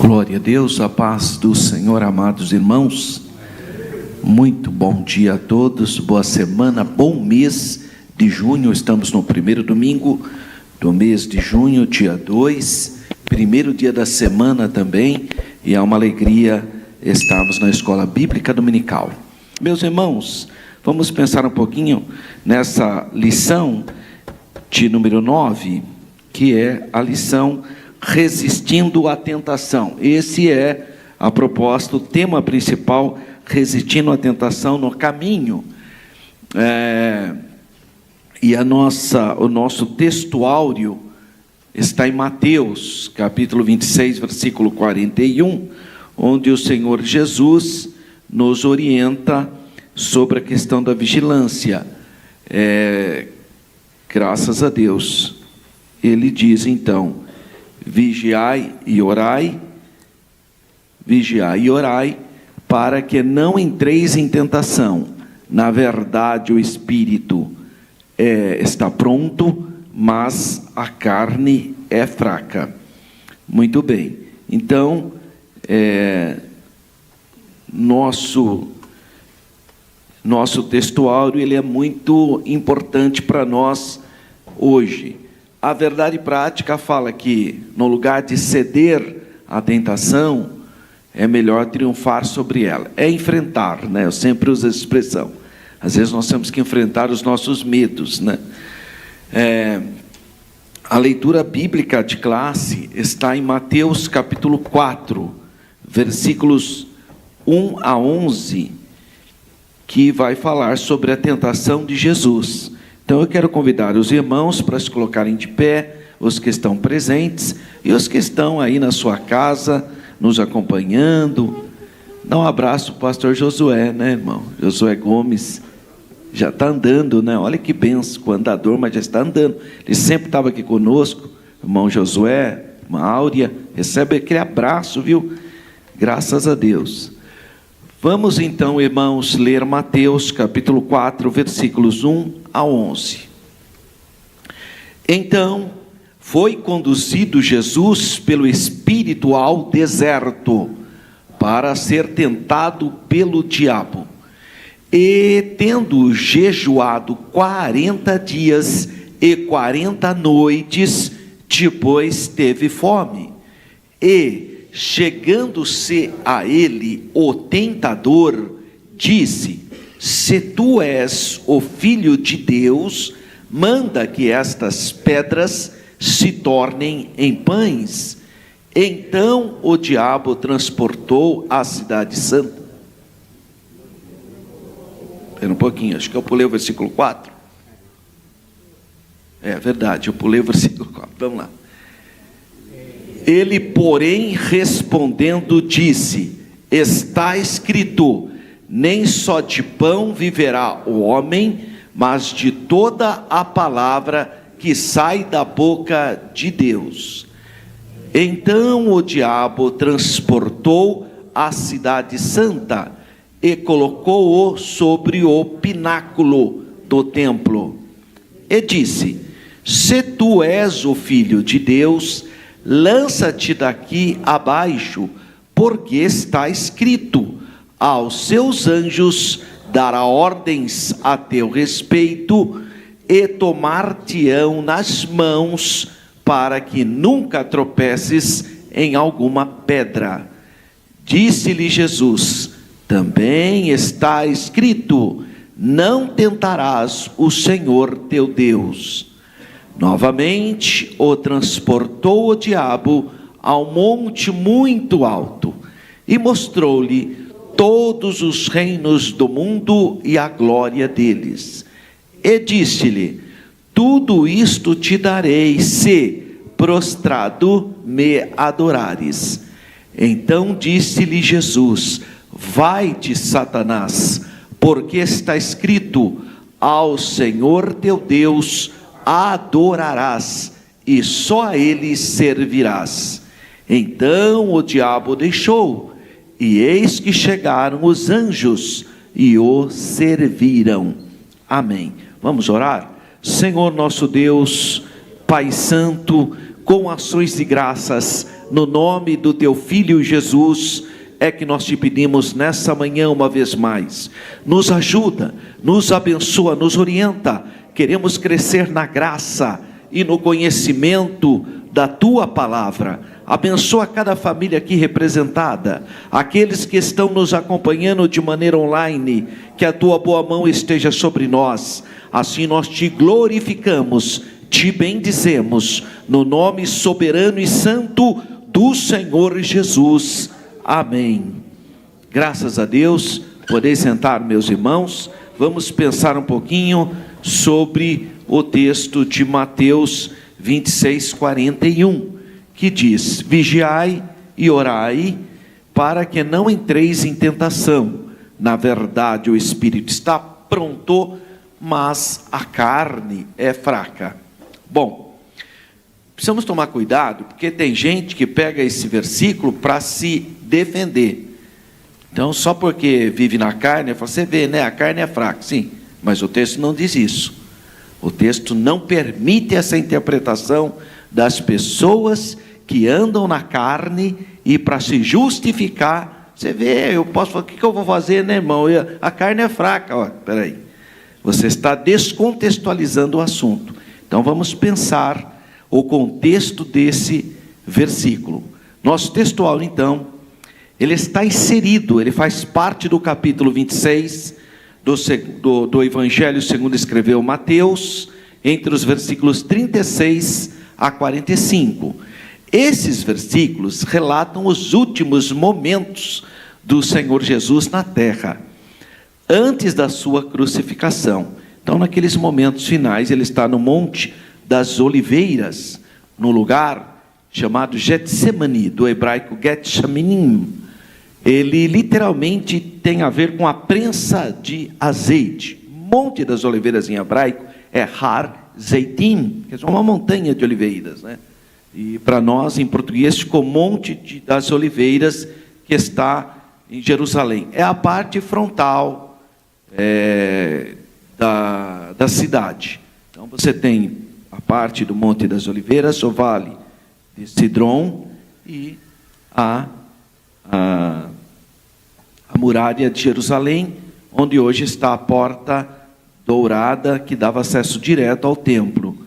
Glória a Deus, a paz do Senhor, amados irmãos. Muito bom dia a todos, boa semana, bom mês de junho. Estamos no primeiro domingo do mês de junho, dia 2, primeiro dia da semana também, e é uma alegria estarmos na escola bíblica dominical. Meus irmãos, vamos pensar um pouquinho nessa lição de número 9, que é a lição Resistindo à Tentação. Esse é a proposta, o tema principal, resistindo à tentação no caminho. E o nosso textuário está em Mateus, capítulo 26, versículo 41, onde o Senhor Jesus nos orienta sobre a questão da vigilância. Graças a Deus, ele diz então: vigiai e orai, para que não entreis em tentação. Na verdade, o espírito está pronto, mas a carne é fraca. Muito bem, então, nosso textuário ele é muito importante para nós hoje. A verdade prática fala que, no lugar de ceder à tentação, é melhor triunfar sobre ela. É enfrentar, né? Eu sempre uso essa expressão. Às vezes nós temos que enfrentar os nossos medos, né? A leitura bíblica de classe está em Mateus capítulo 4, versículos 1 a 11, que vai falar sobre a tentação de Jesus. Então eu quero convidar os irmãos para se colocarem de pé, os que estão presentes e os que estão aí na sua casa, nos acompanhando. Dá um abraço para o pastor Josué, né, irmão? Josué Gomes, já está andando, né? Olha que benção, com andador, mas já está andando. Ele sempre estava aqui conosco, irmão Josué, irmã Áurea, recebe aquele abraço, viu? Graças a Deus. Vamos então, irmãos, ler Mateus capítulo 4, versículos 1 a 11. Então, foi conduzido Jesus pelo Espírito ao deserto, para ser tentado pelo diabo. E tendo jejuado 40 dias e 40 noites, depois teve fome. E, chegando-se a ele o tentador, disse: se tu és o Filho de Deus, manda que estas pedras se tornem em pães. Então o diabo transportou a cidade santa. Espera um pouquinho, acho que eu pulei o versículo 4. É verdade, eu pulei o versículo 4, vamos lá. Ele, porém, respondendo, disse: está escrito, nem só de pão viverá o homem, mas de toda a palavra que sai da boca de Deus. Então o diabo transportou a cidade santa e colocou-o sobre o pináculo do templo. E disse: se tu és o Filho de Deus, lança-te daqui abaixo, porque está escrito: aos seus anjos dará ordens a teu respeito, e tomar-te-ão nas mãos, para que nunca tropeces em alguma pedra. Disse-lhe Jesus: também está escrito: não tentarás o Senhor teu Deus. Novamente o transportou o diabo ao monte muito alto, e mostrou-lhe todos os reinos do mundo e a glória deles. E disse-lhe: tudo isto te darei, se prostrado me adorares. Então disse-lhe Jesus: vai-te, Satanás, porque está escrito: ao Senhor teu Deus adorarás, e só a ele servirás. Então o diabo deixou, e eis que chegaram os anjos e o serviram. Amém. Vamos orar? Senhor nosso Deus, Pai Santo, com ações de graças, no nome do teu Filho Jesus, é que nós te pedimos nessa manhã uma vez mais. Nos ajuda, nos abençoa, nos orienta. Queremos crescer na graça e no conhecimento da tua palavra. Abençoa cada família aqui representada, aqueles que estão nos acompanhando de maneira online, que a tua boa mão esteja sobre nós. Assim nós te glorificamos, te bendizemos, no nome soberano e santo do Senhor Jesus. Amém. Graças a Deus. Podeis sentar, meus irmãos. Vamos pensar um pouquinho sobre o texto de Mateus 26, 41, que diz: vigiai e orai, para que não entreis em tentação. Na verdade, o espírito está pronto, mas a carne é fraca. Bom, precisamos tomar cuidado, porque tem gente que pega esse versículo para se defender. Então, só porque vive na carne, você vê, né? A carne é fraca, sim, mas o texto não diz isso. O texto não permite essa interpretação das pessoas que andam na carne e para se justificar, você vê, eu posso falar, o que eu vou fazer, né, irmão? A carne é fraca, ó, peraí. Você está descontextualizando o assunto. Então vamos pensar o contexto desse versículo. Nosso textual, então, ele está inserido, ele faz parte do capítulo 26 do Evangelho segundo escreveu Mateus, entre os versículos 36 a 45. Esses versículos relatam os últimos momentos do Senhor Jesus na terra, antes da sua crucificação. Então, naqueles momentos finais, ele está no Monte das Oliveiras, no lugar chamado Getsemane, do hebraico Gethsemanim. Ele literalmente tem a ver com a prensa de azeite. Monte das Oliveiras em hebraico é Har Zeitim, que é uma montanha de oliveiras, né? E para nós, em português, ficou Monte das Oliveiras, que está em Jerusalém. É a parte frontal da cidade. Então você tem a parte do Monte das Oliveiras, o vale de Sidrom e a muralha de Jerusalém, onde hoje está a porta dourada que dava acesso direto ao templo.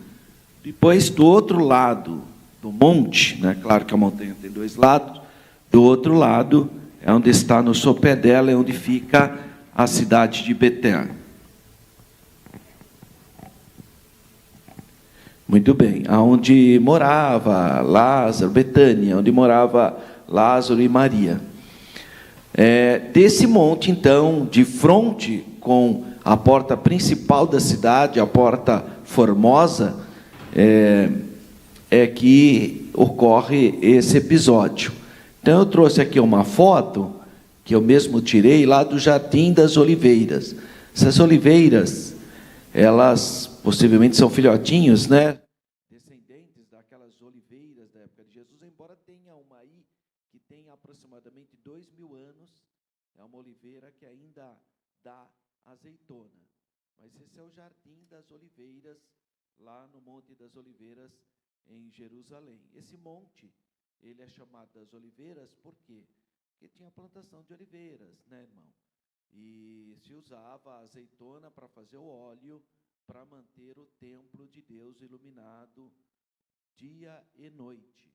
Depois, do outro lado do monte, né? Claro que a montanha tem dois lados, do outro lado é onde está no sopé dela, é onde fica a cidade de Betel. Muito bem, aonde morava Lázaro, Betânia, onde morava Lázaro e Maria. Desse monte, então, de frente com a porta principal da cidade, a porta formosa, que ocorre esse episódio. Então eu trouxe aqui uma foto que eu mesmo tirei lá do Jardim das Oliveiras. Essas oliveiras, elas possivelmente são filhotinhos, né? Descendentes daquelas oliveiras da época de Jesus, embora tenha uma aí que tem aproximadamente 2.000 anos, é uma oliveira que ainda dá azeitona. Mas esse é o Jardim das Oliveiras, lá no Monte das Oliveiras, em Jerusalém. Esse monte, ele é chamado das Oliveiras por quê? Porque tinha plantação de oliveiras, né, irmão? E se usava a azeitona para fazer o óleo, para manter o templo de Deus iluminado dia e noite.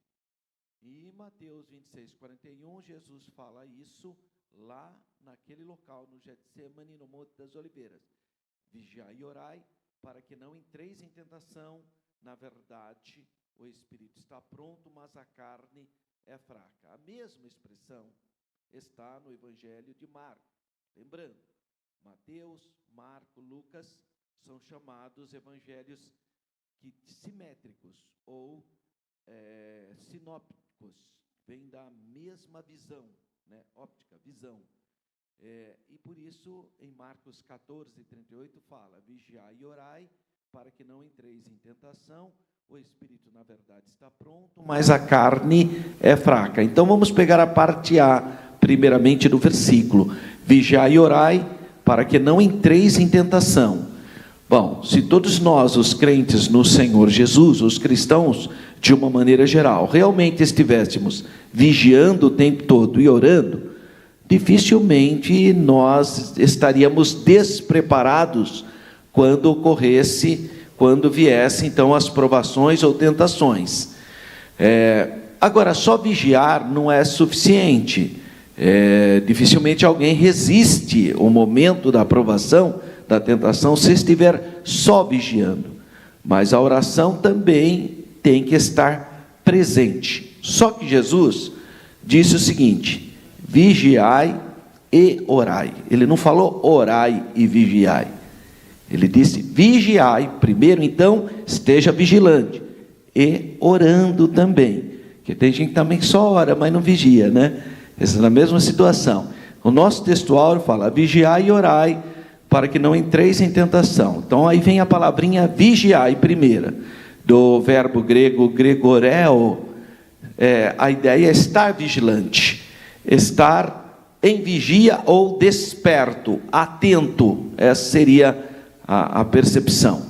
E em Mateus 26, 41, Jesus fala isso lá naquele local, no Getsemane, no Monte das Oliveiras. Vigiai e orai, para que não entreis em tentação. Na verdade, o espírito está pronto, mas a carne é fraca. A mesma expressão está no Evangelho de Marcos. Lembrando, Mateus, Marcos, Lucas são chamados evangelhos simétricos ou sinópticos. Vem da mesma visão, né? Óptica, visão. E por isso, em Marcos 14, 38, fala: vigiai e orai, para que não entreis em tentação. O espírito, na verdade, está pronto, mas a carne é fraca. Então vamos pegar a parte A, primeiramente, do versículo: vigiai e orai, para que não entreis em tentação. Bom, se todos nós, os crentes no Senhor Jesus, os cristãos de uma maneira geral, realmente estivéssemos vigiando o tempo todo e orando, dificilmente nós estaríamos despreparados quando viessem então as provações ou tentações. Agora, só vigiar não é suficiente. Dificilmente alguém resiste o momento da provação, da tentação, se estiver só vigiando. Mas a oração também tem que estar presente. Só que Jesus disse o seguinte: vigiai e orai. Ele não falou orai e vigiai. Ele disse vigiai. Primeiro, então, esteja vigilante. E orando também. Porque tem gente também que só ora, mas não vigia, né? Essa é a mesma situação. O nosso textuário fala vigiai e orai, para que não entreis em tentação. Então aí vem a palavrinha vigiai primeira, do verbo grego gregoreo. A ideia é estar vigilante, estar em vigia ou desperto, atento. Essa seria a percepção.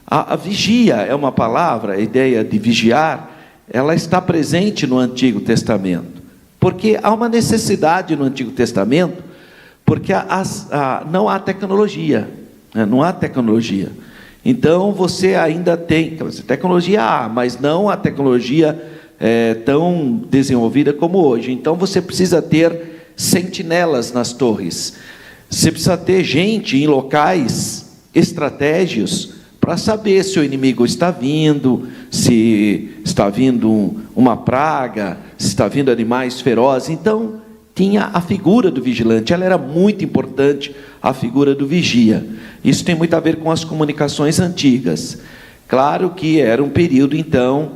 A vigia é uma palavra, a ideia de vigiar, ela está presente no Antigo Testamento, porque há uma necessidade no Antigo Testamento, porque não há tecnologia, né? Não há tecnologia. Então você ainda tem tecnologia, mas não a tecnologia tão desenvolvida como hoje. Então você precisa ter sentinelas nas torres, você precisa ter gente em locais estratégicos para saber se o inimigo está vindo, se está vindo uma praga, se está vindo animais ferozes. Então tinha a figura do vigilante, ela era muito importante, a figura do vigia. Isso tem muito a ver com as comunicações antigas. Claro que era um período, então,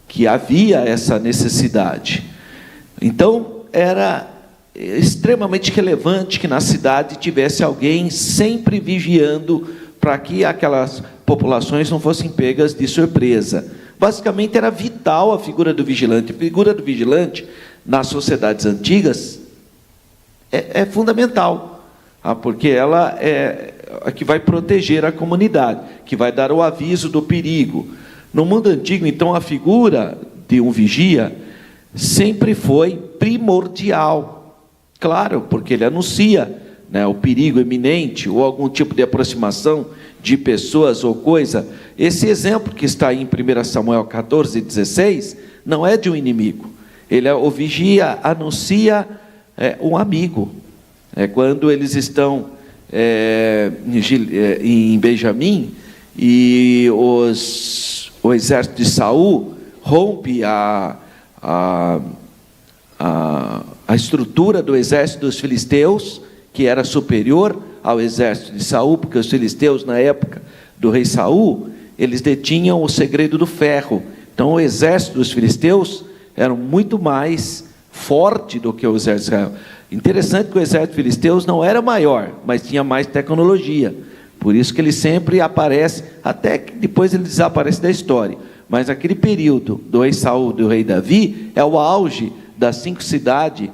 que havia essa necessidade. Então, era extremamente relevante que na cidade tivesse alguém sempre vigiando, para que aquelas populações não fossem pegas de surpresa. Basicamente, era vital a figura do vigilante. A figura do vigilante, nas sociedades antigas, é fundamental, porque ela é a que vai proteger a comunidade, que vai dar o aviso do perigo. No mundo antigo, então, a figura de um vigia sempre foi primordial. Claro, porque ele anuncia, né, o perigo iminente, ou algum tipo de aproximação de pessoas ou coisa. Esse exemplo que está aí em 1 Samuel 14, 16, não é de um inimigo. O vigia anuncia um amigo. Quando eles estão em Benjamim, e o exército de Saul rompe a estrutura do exército dos filisteus, que era superior ao exército de Saul, porque os filisteus, na época do rei Saul, eles detinham o segredo do ferro. Então o exército dos filisteus era muito mais forte do que o exército de Israel. Interessante que o exército de filisteus não era maior, mas tinha mais tecnologia. Por isso que ele sempre aparece, até que depois ele desaparece da história. Mas aquele período do rei Saul e do rei Davi é o auge das 5 cidades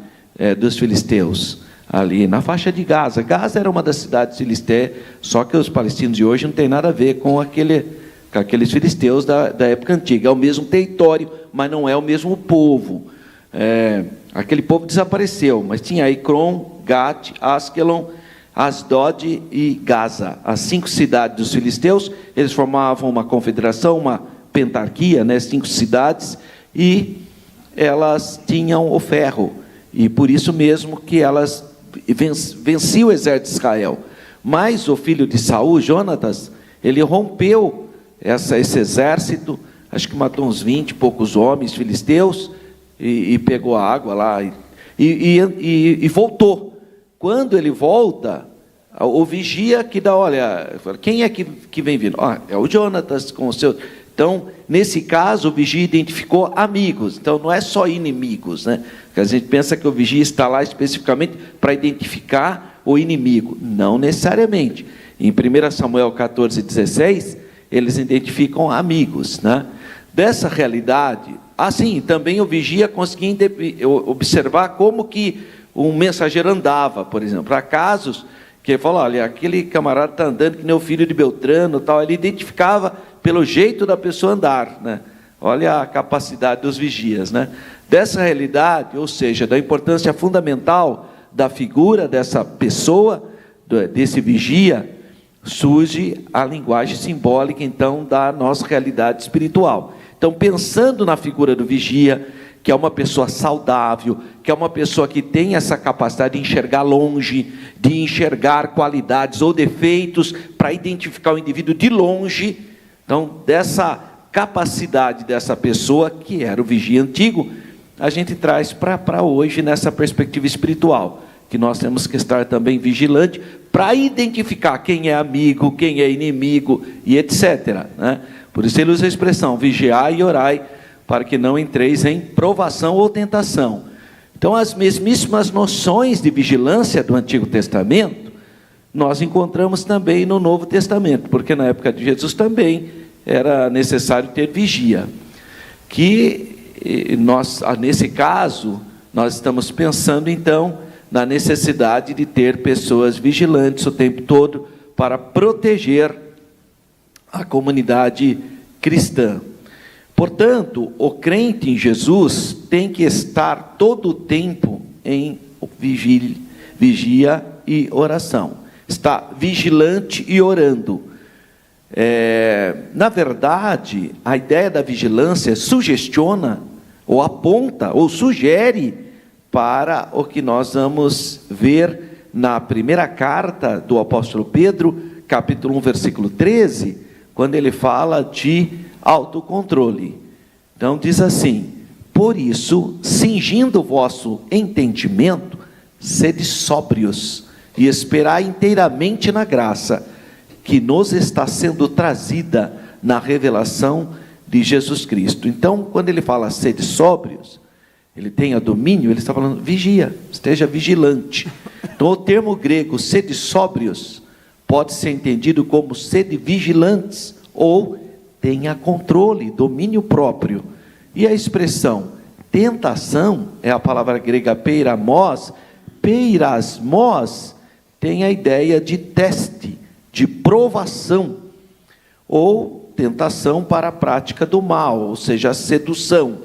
dos filisteus, ali na faixa de Gaza. Gaza era uma das cidades filisteias, só que os palestinos de hoje não tem nada a ver com aqueles filisteus da época antiga. É o mesmo território, mas não é o mesmo povo. Aquele povo desapareceu, mas tinha Ecrom, Gat, Askelon, Asdod e Gaza, as 5 cidades dos filisteus. Eles formavam uma confederação, uma pentarquia, 5 cidades, e elas tinham o ferro, e por isso mesmo que elas venciam o exército de Israel. Mas o filho de Saul, Jonatas, ele rompeu esse exército, acho que matou uns 20 e poucos homens filisteus, e pegou a água lá, e voltou. Quando ele volta, o vigia que dá, olha, quem é que vem vindo? É o Jonatas com o seu... Então, nesse caso, o vigia identificou amigos. Então, não é só inimigos, né? Porque a gente pensa que o vigia está lá especificamente para identificar o inimigo. Não necessariamente. Em 1 Samuel 14, 16, eles identificam amigos, né? Dessa realidade, assim, também o vigia conseguia observar como que um mensageiro andava, por exemplo. Há casos que ele fala, olha, aquele camarada está andando que nem o filho de Beltrano, tal. Ele identificava pelo jeito da pessoa andar, né? Olha a capacidade dos vigias, né? Dessa realidade, ou seja, da importância fundamental da figura dessa pessoa, desse vigia, surge a linguagem simbólica, então, da nossa realidade espiritual. Então, pensando na figura do vigia, que é uma pessoa saudável, que é uma pessoa que tem essa capacidade de enxergar longe, de enxergar qualidades ou defeitos, para identificar o indivíduo de longe. Então, dessa capacidade dessa pessoa, que era o vigia antigo, a gente traz para hoje, nessa perspectiva espiritual, que nós temos que estar também vigilante, para identificar quem é amigo, quem é inimigo, e etc., né? Por isso ele usa a expressão, vigiai e orai, para que não entreis em provação ou tentação. Então, as mesmíssimas noções de vigilância do Antigo Testamento, nós encontramos também no Novo Testamento, porque na época de Jesus também era necessário ter vigia. Que nós, nesse caso, nós estamos pensando então na necessidade de ter pessoas vigilantes o tempo todo para proteger a comunidade cristã. Portanto, o crente em Jesus tem que estar todo o tempo em vigia e oração. Está vigilante e orando. Na verdade, a ideia da vigilância sugestiona, ou aponta, ou sugere para o que nós vamos ver na primeira carta do apóstolo Pedro, capítulo 1, versículo 13, quando ele fala de autocontrole. Então diz assim: por isso, cingindo o vosso entendimento, sede sóbrios, e esperai inteiramente na graça, que nos está sendo trazida na revelação de Jesus Cristo. Então, quando ele fala sede sóbrios, ele tenha domínio, ele está falando vigia, esteja vigilante. Então, o termo grego sede sóbrios pode ser entendido como sede vigilantes, ou tenha controle, domínio próprio. E a expressão tentação é a palavra grega peirasmos. Peirasmos tem a ideia de teste, de provação, ou tentação para a prática do mal, ou seja, a sedução.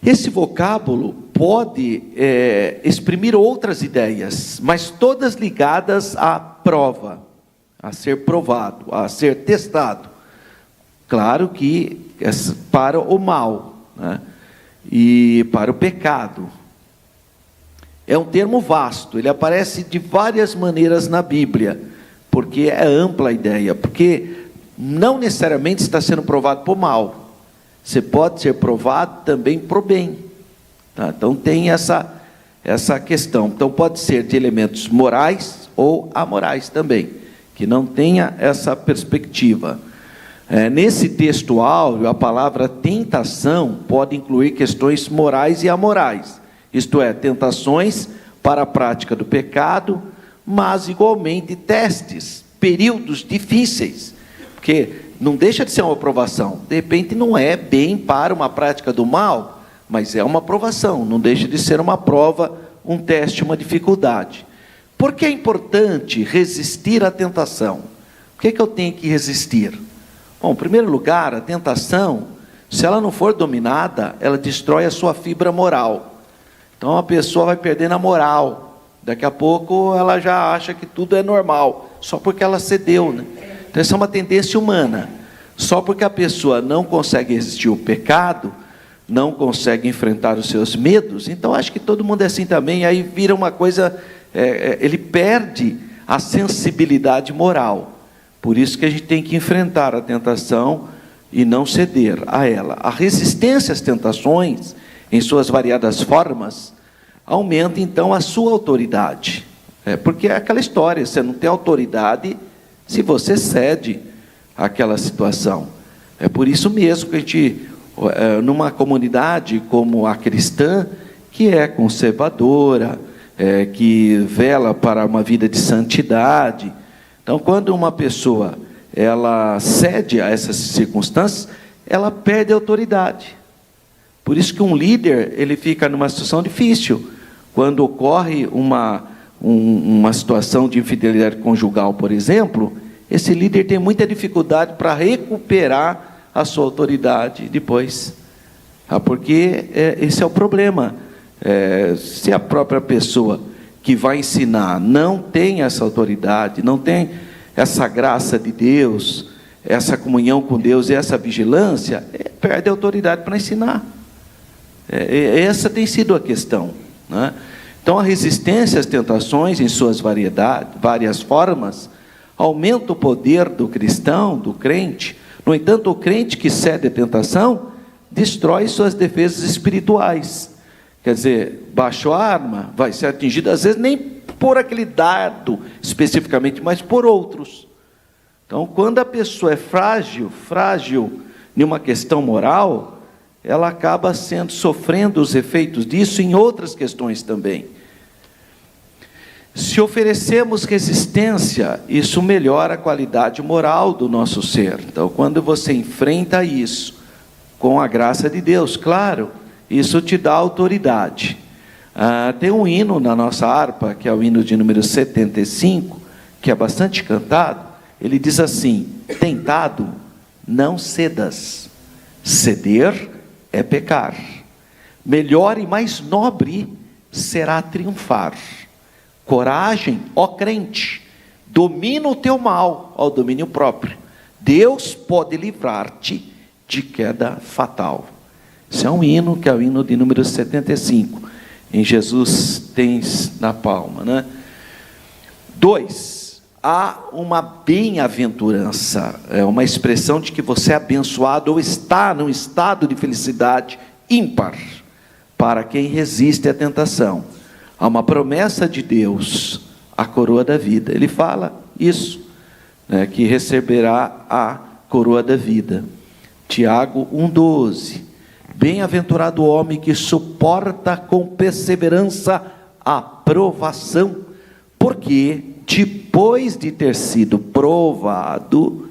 Esse vocábulo pode exprimir outras ideias, mas todas ligadas à prova, a ser provado, a ser testado. Claro que para o mal, né? E para o pecado. É um termo vasto, ele aparece de várias maneiras na Bíblia, porque é ampla a ideia, porque não necessariamente está sendo provado por mal, você pode ser provado também por bem, tá? Então tem essa questão. Então pode ser de elementos morais ou amorais também, que não tenha essa perspectiva. Nesse texto áureo, a palavra tentação pode incluir questões morais e amorais, isto é, tentações para a prática do pecado, mas igualmente testes, períodos difíceis, porque não deixa de ser uma provação. De repente não é bem para uma prática do mal, mas é uma provação, não deixa de ser uma prova, um teste, uma dificuldade. Por que é importante resistir à tentação? Por que eu tenho que resistir? Bom, em primeiro lugar, a tentação, se ela não for dominada, ela destrói a sua fibra moral. Então a pessoa vai perdendo a moral. Daqui a pouco ela já acha que tudo é normal, só porque ela cedeu, né? Então essa é uma tendência humana. Só porque a pessoa não consegue resistir ao pecado, não consegue enfrentar os seus medos, então acho que todo mundo é assim também, aí vira uma coisa, ele perde a sensibilidade moral. Por isso que a gente tem que enfrentar a tentação e não ceder a ela. A resistência às tentações, em suas variadas formas, aumenta então a sua autoridade. Porque é aquela história, você não tem autoridade se você cede àquela situação. É por isso mesmo que a gente, numa comunidade como a cristã, que é conservadora, que vela para uma vida de santidade. Então, quando uma pessoa ela cede a essas circunstâncias, ela perde a autoridade. Por isso que um líder, ele fica numa situação difícil. Quando ocorre uma situação de infidelidade conjugal, por exemplo, esse líder tem muita dificuldade para recuperar a sua autoridade depois. Porque esse é o problema. Se a própria pessoa que vai ensinar não tem essa autoridade, não tem essa graça de Deus, essa comunhão com Deus e essa vigilância, perde a autoridade para ensinar. Essa tem sido a questão, né? Então a resistência às tentações em suas várias formas aumenta o poder do cristão, do crente. No entanto, o crente que cede à tentação destrói suas defesas espirituais. Quer dizer, baixou a arma, vai ser atingido, às vezes nem por aquele dardo especificamente, mas por outros. Então, quando a pessoa é frágil em uma questão moral, ela acaba sofrendo os efeitos disso em outras questões também. Se oferecemos resistência, isso melhora a qualidade moral do nosso ser. Então, quando você enfrenta isso, com a graça de Deus, claro, isso te dá autoridade. Tem um hino na nossa harpa, que é o hino de número 75, que é bastante cantado. Ele diz assim: tentado, não cedas, ceder é pecar, melhor e mais nobre será triunfar. Coragem, ó crente, domina o teu mal ao domínio próprio. Deus pode livrar-te de queda fatal. Esse é um hino, que é o hino de número 75. Em Jesus tens na palma, né? 2. Há uma bem-aventurança, uma expressão de que você é abençoado ou está num estado de felicidade ímpar para quem resiste à tentação. Há uma promessa de Deus, a coroa da vida. Ele fala isso, né, que receberá a coroa da vida. Tiago 1,12. Bem-aventurado o homem que suporta com perseverança a provação, porque depois de ter sido provado,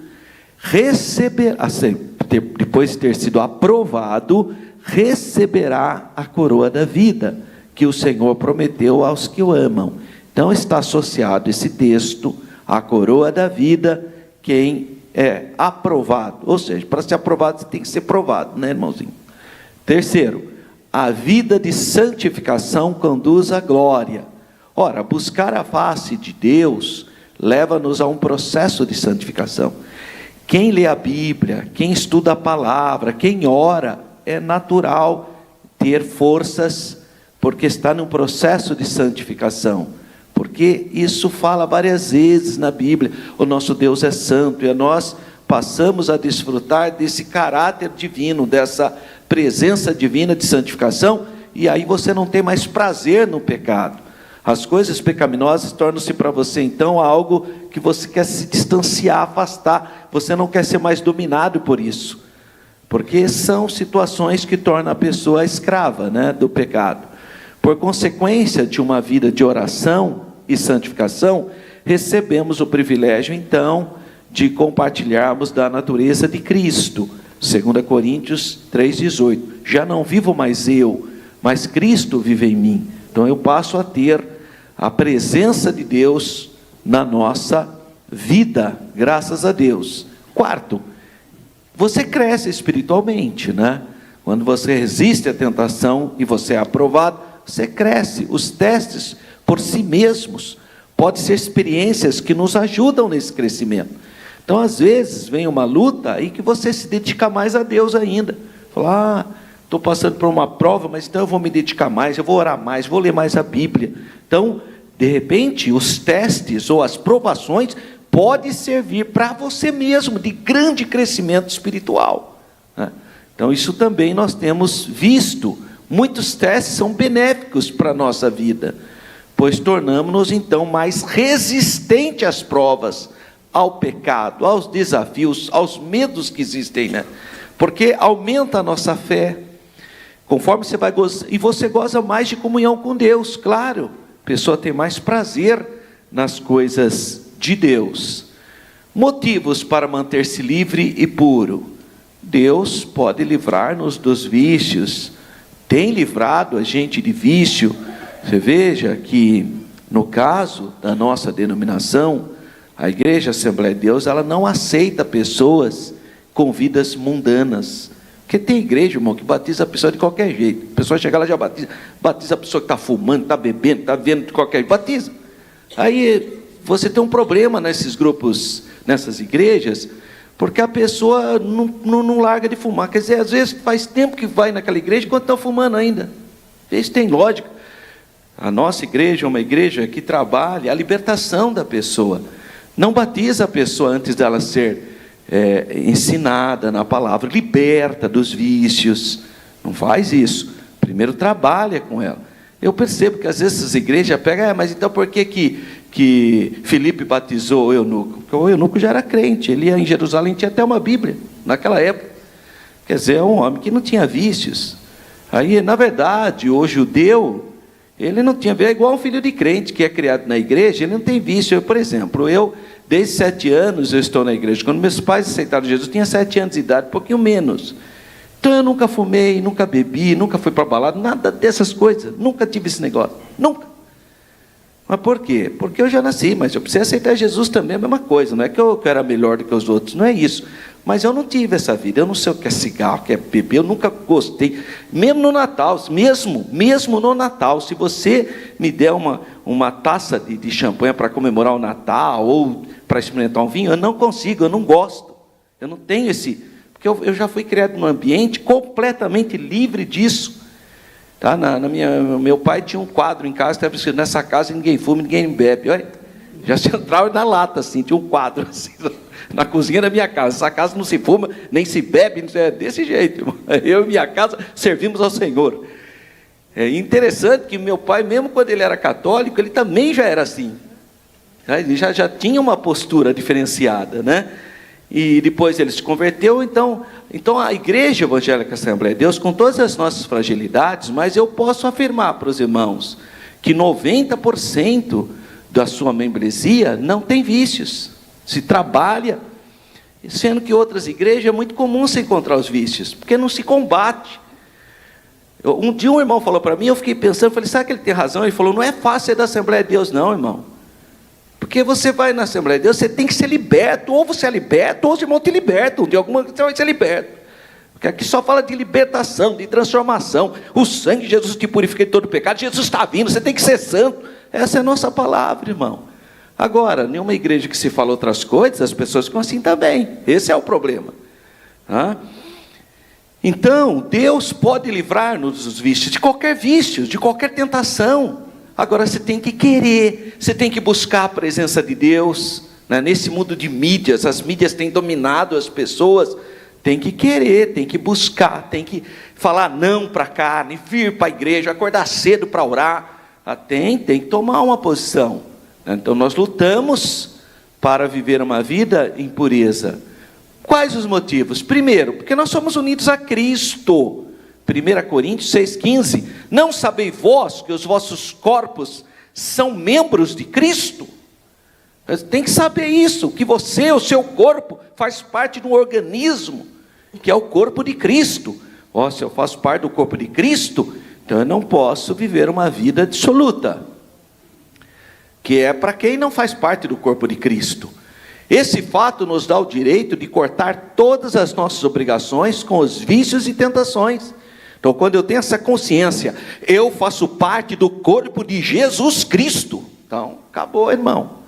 depois de ter sido aprovado, receberá a coroa da vida, que o Senhor prometeu aos que o amam. Então está associado esse texto à coroa da vida, quem é aprovado. Ou seja, para ser aprovado, você tem que ser provado, né, irmãozinho? 3, a vida de santificação conduz à glória. Ora, buscar a face de Deus leva-nos a um processo de santificação. Quem lê a Bíblia, quem estuda a palavra, quem ora, é natural ter forças, porque está num processo de santificação. Porque isso fala várias vezes na Bíblia. O nosso Deus é santo, e nós passamos a desfrutar desse caráter divino, dessa presença divina de santificação, e aí você não tem mais prazer no pecado. As coisas pecaminosas tornam-se para você então algo que você quer se distanciar, afastar. Você não quer ser mais dominado por isso, porque são situações que tornam a pessoa escrava, né, do pecado. Por consequência de uma vida de oração e santificação, recebemos o privilégio então de compartilharmos da natureza de Cristo. 2 Coríntios 3,18. Já não vivo mais eu, mas Cristo vive em mim. Então eu passo a ter a presença de Deus na nossa vida, graças a Deus. 4, você cresce espiritualmente, né? Quando você resiste à tentação e você é aprovado, você cresce. Os testes por si mesmos podem ser experiências que nos ajudam nesse crescimento. Então, às vezes, vem uma luta aí que você se dedica mais a Deus ainda. Fala, estou passando por uma prova, mas então eu vou me dedicar mais, eu vou orar mais, vou ler mais a Bíblia. Então, de repente, os testes ou as provações podem servir para você mesmo, de grande crescimento espiritual, né? Então, isso também nós temos visto. Muitos testes são benéficos para a nossa vida, pois tornamos-nos então mais resistentes às provas, ao pecado, aos desafios, aos medos que existem, né? Porque aumenta a nossa fé, conforme você vai gozar, e você goza mais de comunhão com Deus, claro. A pessoa tem mais prazer nas coisas de Deus. Motivos para manter-se livre e puro. Deus pode livrar-nos dos vícios, tem livrado a gente de vício. Você veja que, no caso da nossa denominação, a Igreja Assembleia de Deus, ela não aceita pessoas com vidas mundanas. Porque tem igreja, irmão, que batiza a pessoa de qualquer jeito. A pessoa chega lá e já batiza a pessoa que está fumando, está bebendo, está vendo de qualquer jeito, batiza. Aí você tem um problema nesses grupos, nessas igrejas, porque a pessoa não larga de fumar. Quer dizer, às vezes faz tempo que vai naquela igreja enquanto está fumando ainda. Isso tem lógica. A nossa igreja é uma igreja que trabalha a libertação da pessoa. Não batiza a pessoa antes dela ser ensinada na palavra, liberta dos vícios. Não faz isso. Primeiro trabalha com ela. Eu percebo que às vezes essas igrejas pegam, mas então por que Filipe batizou o eunuco? Porque o eunuco já era crente, ele ia em Jerusalém, tinha até uma Bíblia, naquela época. Quer dizer, é um homem que não tinha vícios. Aí, na verdade, o judeu, ele não tinha vício, é igual um filho de crente que é criado na igreja, ele não tem vício. Por exemplo, desde 7 anos eu estou na igreja. Quando meus pais aceitaram Jesus, eu tinha 7 anos de idade, um pouquinho menos. Então eu nunca fumei, nunca bebi, nunca fui para balada, nada dessas coisas. Nunca tive esse negócio, nunca. Mas por quê? Porque eu já nasci, mas eu precisei aceitar Jesus também, a mesma coisa. Não é que eu era melhor do que os outros, não é isso. Mas eu não tive essa vida, eu não sei o que é cigarro, o que é beber, eu nunca gostei. Mesmo no Natal, mesmo no Natal, se você me der uma taça de champanhe para comemorar o Natal, ou para experimentar um vinho, eu não consigo, eu não gosto. Eu não tenho esse... Porque eu já fui criado num ambiente completamente livre disso. Tá? Meu pai tinha um quadro em casa, estava escrito: nessa casa ninguém fuma, ninguém bebe. Olha, já se entrava na lata, assim, tinha um quadro assim, na cozinha da minha casa. Essa casa não se fuma, nem se bebe, é desse jeito, irmão. Eu e minha casa servimos ao Senhor. É interessante que meu pai, mesmo quando ele era católico, ele também já era assim. Tá? Ele já tinha uma postura diferenciada, né? E depois ele se converteu. Então a Igreja Evangélica Assembleia de Deus, com todas as nossas fragilidades, mas eu posso afirmar para os irmãos que 90% da sua membresia não tem vícios, se trabalha, sendo que outras igrejas é muito comum se encontrar os vícios, porque não se combate. Um dia um irmão falou para mim, eu fiquei pensando, falei: sabe que ele tem razão? Ele falou: não é fácil ser da Assembleia de Deus não, irmão. Porque você vai na Assembleia de Deus, você tem que ser liberto, ou você é liberto, ou os irmãos te libertam, de alguma coisa você vai ser liberto. Porque aqui só fala de libertação, de transformação. O sangue de Jesus te purifica de todo pecado, Jesus está vindo, você tem que ser santo. Essa é a nossa palavra, irmão. Agora, nenhuma igreja que se fala outras coisas, as pessoas ficam assim também. Esse é o problema. Então, Deus pode livrar-nos dos vícios, de qualquer vício, de qualquer tentação. Agora você tem que querer, você tem que buscar a presença de Deus, né? Nesse mundo de mídias, as mídias têm dominado as pessoas. Tem que querer, tem que buscar, tem que falar não para a carne, vir para a igreja, acordar cedo para orar. Tem que tomar uma posição. Então nós lutamos para viver uma vida em pureza. Quais os motivos? Primeiro, porque nós somos unidos a Cristo. 1 Coríntios 6,15, não sabeis vós que os vossos corpos são membros de Cristo? Tem que saber isso, que você, o seu corpo, faz parte de um organismo, que é o corpo de Cristo. Se eu faço parte do corpo de Cristo, então eu não posso viver uma vida dissoluta, que é para quem não faz parte do corpo de Cristo. Esse fato nos dá o direito de cortar todas as nossas obrigações com os vícios e tentações. Então, quando eu tenho essa consciência, eu faço parte do corpo de Jesus Cristo. Então, acabou, irmão.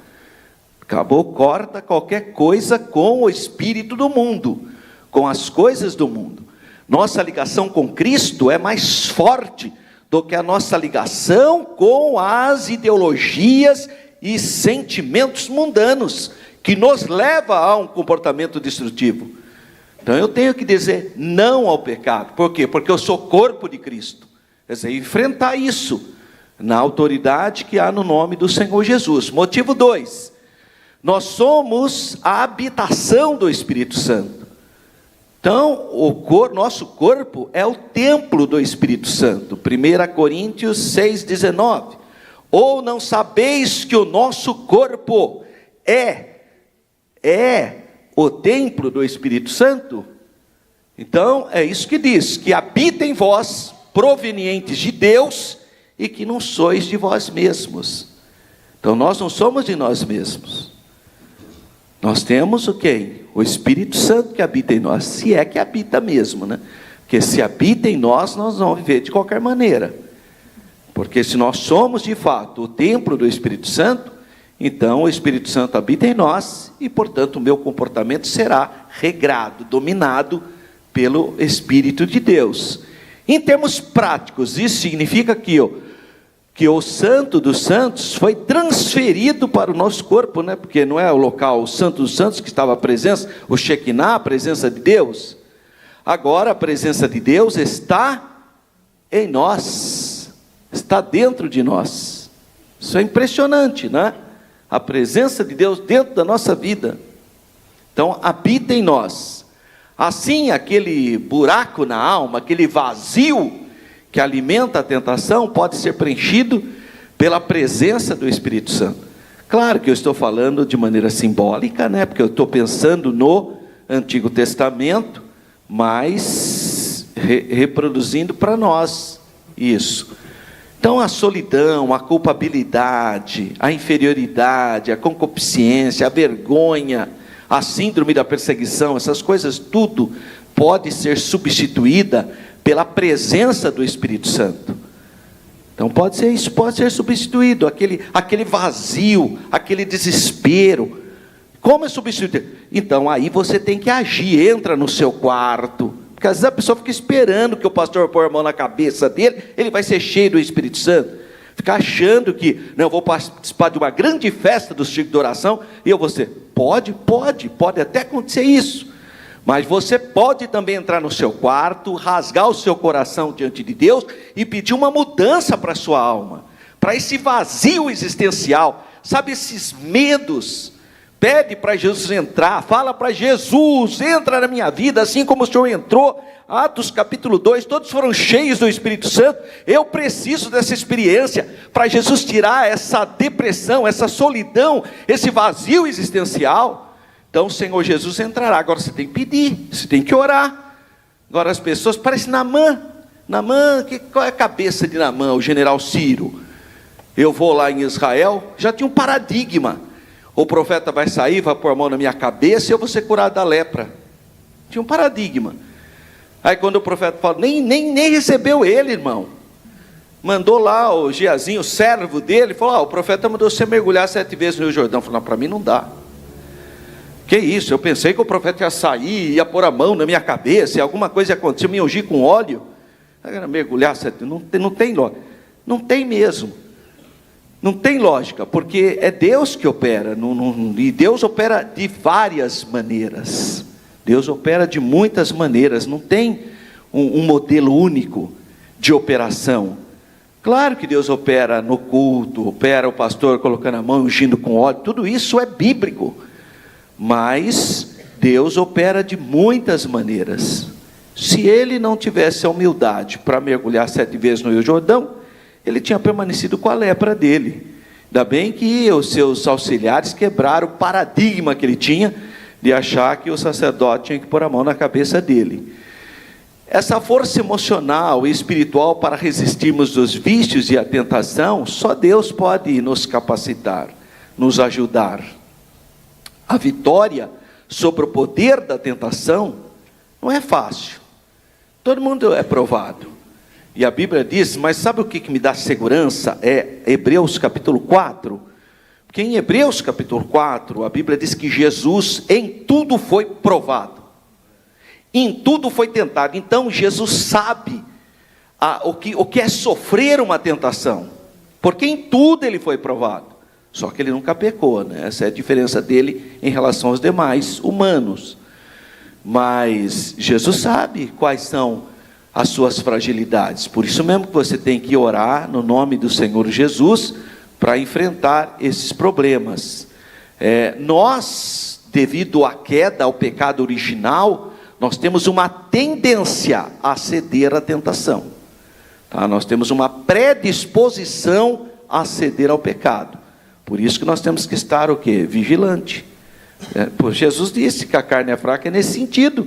Acabou, corta qualquer coisa com o espírito do mundo, com as coisas do mundo. Nossa ligação com Cristo é mais forte do que a nossa ligação com as ideologias e sentimentos mundanos, que nos leva a um comportamento destrutivo. Então eu tenho que dizer não ao pecado. Por quê? Porque eu sou corpo de Cristo. Quer dizer, enfrentar isso na autoridade que há no nome do Senhor Jesus. Motivo 2, nós somos a habitação do Espírito Santo. Então nosso corpo é o templo do Espírito Santo. 1 Coríntios 6,19, ou não sabeis que o nosso corpo é o templo do Espírito Santo? Então é isso que diz, que habita em vós, provenientes de Deus, e que não sois de vós mesmos. Então nós não somos de nós mesmos, nós temos o quê? O Espírito Santo que habita em nós, se é que habita mesmo, né? Porque se habita em nós, nós vamos viver de qualquer maneira. Porque se nós somos de fato o templo do Espírito Santo, então o Espírito Santo habita em nós e, portanto, o meu comportamento será regrado, dominado pelo Espírito de Deus. Em termos práticos, isso significa que o Santo dos Santos foi transferido para o nosso corpo, né? Porque não é o local, o Santo dos Santos, que estava a presença, o Shekinah, a presença de Deus. Agora a presença de Deus está em nós, está dentro de nós. Isso é impressionante, né? A presença de Deus dentro da nossa vida. Então, habita em nós. Assim, aquele buraco na alma, aquele vazio que alimenta a tentação, pode ser preenchido pela presença do Espírito Santo. Claro que eu estou falando de maneira simbólica, né? Porque eu estou pensando no Antigo Testamento, mas reproduzindo para nós isso. Então a solidão, a culpabilidade, a inferioridade, a concupiscência, a vergonha, a síndrome da perseguição, essas coisas tudo pode ser substituída pela presença do Espírito Santo. Então isso pode ser substituído, aquele vazio, aquele desespero. Como é substituído? Então aí você tem que agir, entra no seu quarto, porque às vezes a pessoa fica esperando que o pastor pôr a mão na cabeça dele, ele vai ser cheio do Espírito Santo, fica achando que, não, eu vou participar de uma grande festa do círculo de oração, e eu vou ser, pode até acontecer isso, mas você pode também entrar no seu quarto, rasgar o seu coração diante de Deus, e pedir uma mudança para a sua alma, para esse vazio existencial, sabe, esses medos. Pede para Jesus entrar, fala para Jesus, entra na minha vida, assim como o Senhor entrou. Atos capítulo 2, todos foram cheios do Espírito Santo. Eu preciso dessa experiência, para Jesus tirar essa depressão, essa solidão, esse vazio existencial. Então o Senhor Jesus entrará. Agora você tem que pedir, você tem que orar. Agora as pessoas parecem Naamã, qual é a cabeça de Naamã, o general Ciro? Eu vou lá em Israel, já tinha um paradigma. O profeta vai sair, vai pôr a mão na minha cabeça e eu vou ser curado da lepra. Tinha um paradigma. Aí quando o profeta fala, nem recebeu ele, irmão. Mandou lá o Geazinho, o servo dele, falou, o profeta mandou você mergulhar 7 vezes no Rio Jordão. Falou, para mim não dá. Que isso, eu pensei que o profeta ia sair, ia pôr a mão na minha cabeça, e alguma coisa ia acontecer, me ungir com óleo. Agora mergulhar 7 vezes, não tem lógica. Não tem mesmo. Não tem lógica, porque é Deus que opera, e Deus opera de várias maneiras. Deus opera de muitas maneiras, não tem um modelo único de operação. Claro que Deus opera no culto, opera o pastor colocando a mão, ungindo com óleo, tudo isso é bíblico. Mas Deus opera de muitas maneiras. Se ele não tivesse a humildade para mergulhar 7 vezes no Rio Jordão, ele tinha permanecido com a lepra dele. Ainda bem que os seus auxiliares quebraram o paradigma que ele tinha, de achar que o sacerdote tinha que pôr a mão na cabeça dele. Essa força emocional e espiritual para resistirmos os vícios e a tentação, só Deus pode nos capacitar, nos ajudar. A vitória sobre o poder da tentação não é fácil. Todo mundo é provado. E a Bíblia diz, mas sabe o que me dá segurança? É Hebreus capítulo 4. Porque em Hebreus capítulo 4, a Bíblia diz que Jesus em tudo foi provado. Em tudo foi tentado. Então Jesus sabe o que é sofrer uma tentação. Porque em tudo ele foi provado. Só que ele nunca pecou, né? Essa é a diferença dele em relação aos demais humanos. Mas Jesus sabe quais são as suas fragilidades. Por isso mesmo que você tem que orar no nome do Senhor Jesus para enfrentar esses problemas. Nós, devido à queda, ao pecado original, nós temos uma tendência a ceder à tentação. Tá? Nós temos uma predisposição a ceder ao pecado. Por isso que nós temos que estar o quê? Vigilante. Jesus disse que a carne é fraca é nesse sentido.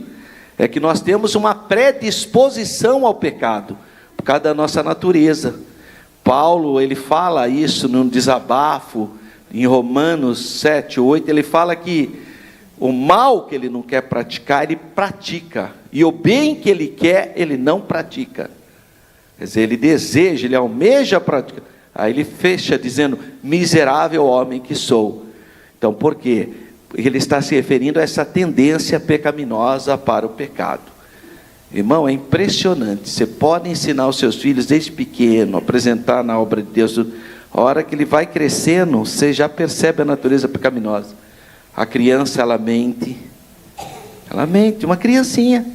É que nós temos uma predisposição ao pecado, por causa da nossa natureza. Paulo, ele fala isso num desabafo, em Romanos 7, 8, ele fala que O mal que ele não quer praticar, ele pratica. E o bem que ele quer, ele não pratica. Quer dizer, ele deseja, ele almeja praticar. Aí ele fecha dizendo, miserável homem que sou. Então, por quê? Ele está se referindo a essa tendência pecaminosa para o pecado. Irmão, é impressionante. Você pode ensinar os seus filhos desde pequeno, apresentar na obra de Deus. A hora que ele vai crescendo, você já percebe a natureza pecaminosa. A criança, ela mente, uma criancinha.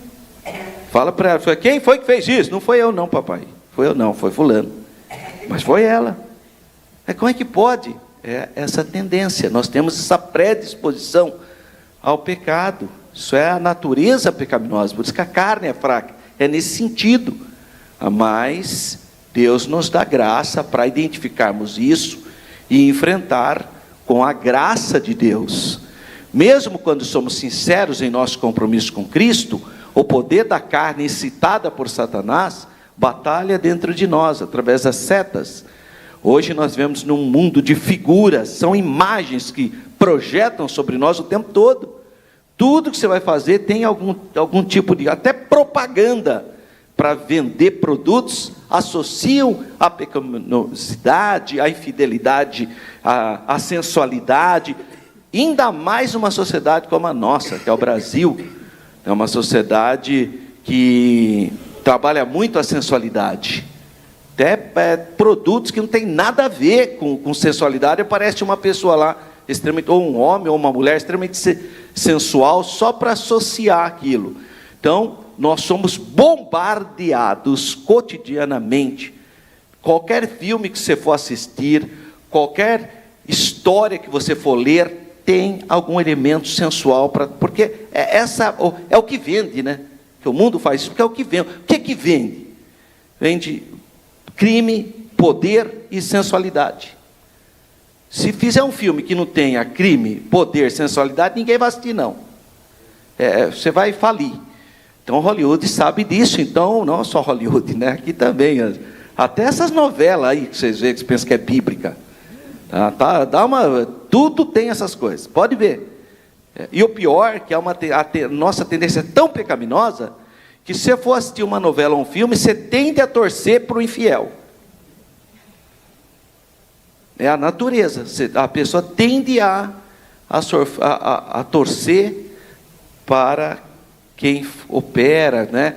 Fala para ela, quem foi que fez isso? Não foi eu não, papai. Foi eu não, foi fulano. Mas foi ela. Como é que pode? É essa tendência. Nós temos essa predisposição ao pecado. Isso é a natureza pecaminosa. Por isso que a carne é fraca. É nesse sentido. Mas Deus nos dá graça para identificarmos isso e enfrentar com a graça de Deus. Mesmo quando somos sinceros em nosso compromisso com Cristo, o poder da carne incitada por Satanás batalha dentro de nós, através das setas. Hoje nós vemos num mundo de figuras, são imagens que projetam sobre nós o tempo todo. Tudo que você vai fazer tem algum tipo de, até propaganda, para vender produtos, associam a pecaminosidade, a infidelidade, a sensualidade. Ainda mais uma sociedade como a nossa, que é o Brasil. É uma sociedade que trabalha muito a sensualidade. Até produtos que não tem nada a ver com sensualidade. Parece uma pessoa lá, extremamente, ou um homem ou uma mulher extremamente sensual, só para associar aquilo. Então, nós somos bombardeados cotidianamente. Qualquer filme que você for assistir, qualquer história que você for ler, tem algum elemento sensual, porque é o que vende, né? Que o mundo faz isso, porque é o que vende. O que é que vende? Vende crime, poder e sensualidade. Se fizer um filme que não tenha crime, poder, sensualidade, ninguém vai assistir, não. Você vai falir. Então Hollywood sabe disso. Então, não só Hollywood, né? Aqui também. Até essas novelas aí que vocês veem, que você pensa que é bíblica. Tudo tem essas coisas, pode ver. E o pior, que a nossa tendência é tão pecaminosa, que se você for assistir uma novela ou um filme, você tende a torcer para o infiel. É a natureza. A pessoa tende a torcer para quem opera, né?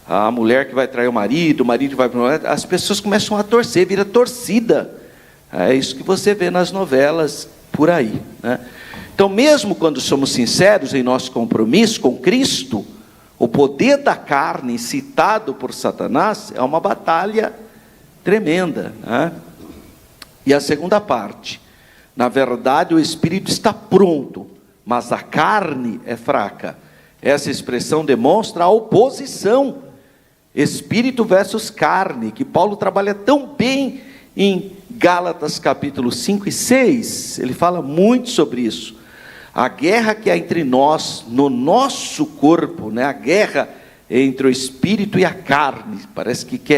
A mulher que vai trair o marido que vai... As pessoas começam a torcer, vira torcida. É isso que você vê nas novelas por aí, né? Então, mesmo quando somos sinceros em nosso compromisso com Cristo, o poder da carne incitado por Satanás é uma batalha tremenda, né? E a segunda parte, na verdade o espírito está pronto, mas a carne é fraca. Essa expressão demonstra a oposição, espírito versus carne, que Paulo trabalha tão bem em Gálatas capítulo 5 e 6, ele fala muito sobre isso. A guerra que há entre nós, no nosso corpo, né? A guerra entre o espírito e a carne, parece que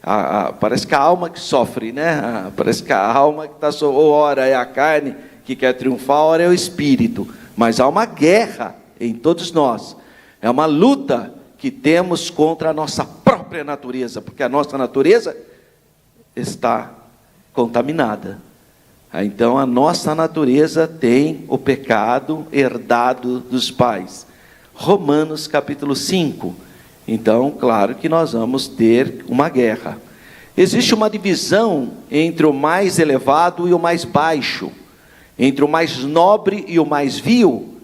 a alma que sofre, né? Parece que a alma que está, ora é a carne que quer triunfar, ora é o espírito, mas há uma guerra em todos nós, é uma luta que temos contra a nossa própria natureza, porque a nossa natureza está contaminada. Então a nossa natureza tem o pecado herdado dos pais. Romanos capítulo 5. Então, claro que nós vamos ter uma guerra. Existe uma divisão entre o mais elevado e o mais baixo, entre o mais nobre e o mais vil,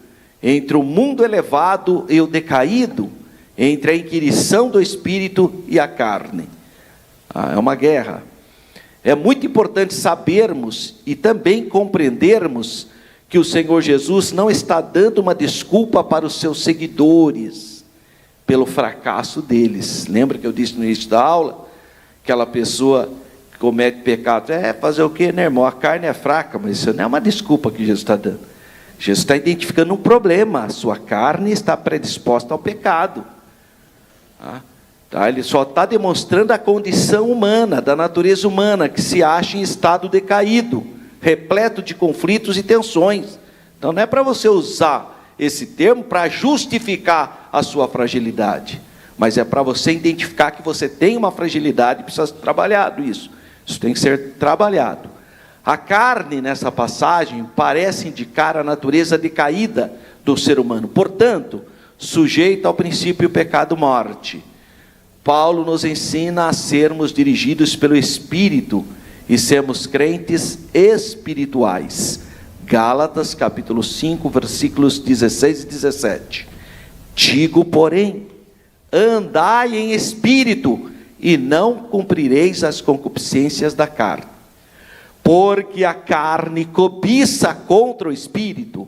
entre o mundo elevado e o decaído, entre a inquirição do espírito e a carne. É uma guerra. É muito importante sabermos e também compreendermos que o Senhor Jesus não está dando uma desculpa para os seus seguidores pelo fracasso deles. Lembra que eu disse no início da aula? Aquela pessoa que comete pecado, fazer o quê, né, irmão? A carne é fraca, mas isso não é uma desculpa que Jesus está dando. Jesus está identificando um problema. A sua carne está predisposta ao pecado. Ele só está demonstrando a condição humana, da natureza humana, que se acha em estado decaído, repleto de conflitos e tensões. Então não é para você usar esse termo para justificar a sua fragilidade, mas é para você identificar que você tem uma fragilidade e precisa ser trabalhado isso. Isso tem que ser trabalhado. A carne, nessa passagem, parece indicar a natureza decaída do ser humano, portanto, sujeita ao princípio pecado-morte. Paulo nos ensina a sermos dirigidos pelo Espírito e sermos crentes espirituais. Gálatas, capítulo 5, versículos 16 e 17. Digo, porém, andai em espírito, e não cumprireis as concupiscências da carne. Porque a carne cobiça contra o espírito,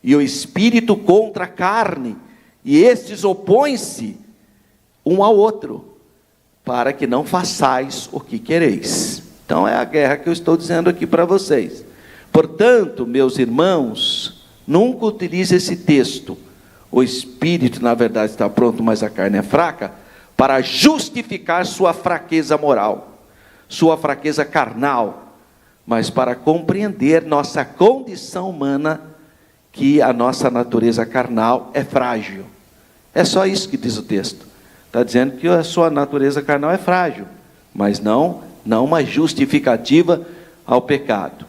e o espírito contra a carne, e estes opõem-se um ao outro, para que não façais o que quereis. Então é a guerra que eu estou dizendo aqui para vocês. Portanto, meus irmãos, nunca utilize esse texto, o espírito na verdade está pronto, mas a carne é fraca, para justificar sua fraqueza moral, sua fraqueza carnal, mas para compreender nossa condição humana, que a nossa natureza carnal é frágil. É só isso que diz o texto. Está dizendo que a sua natureza carnal é frágil, mas não uma justificativa ao pecado.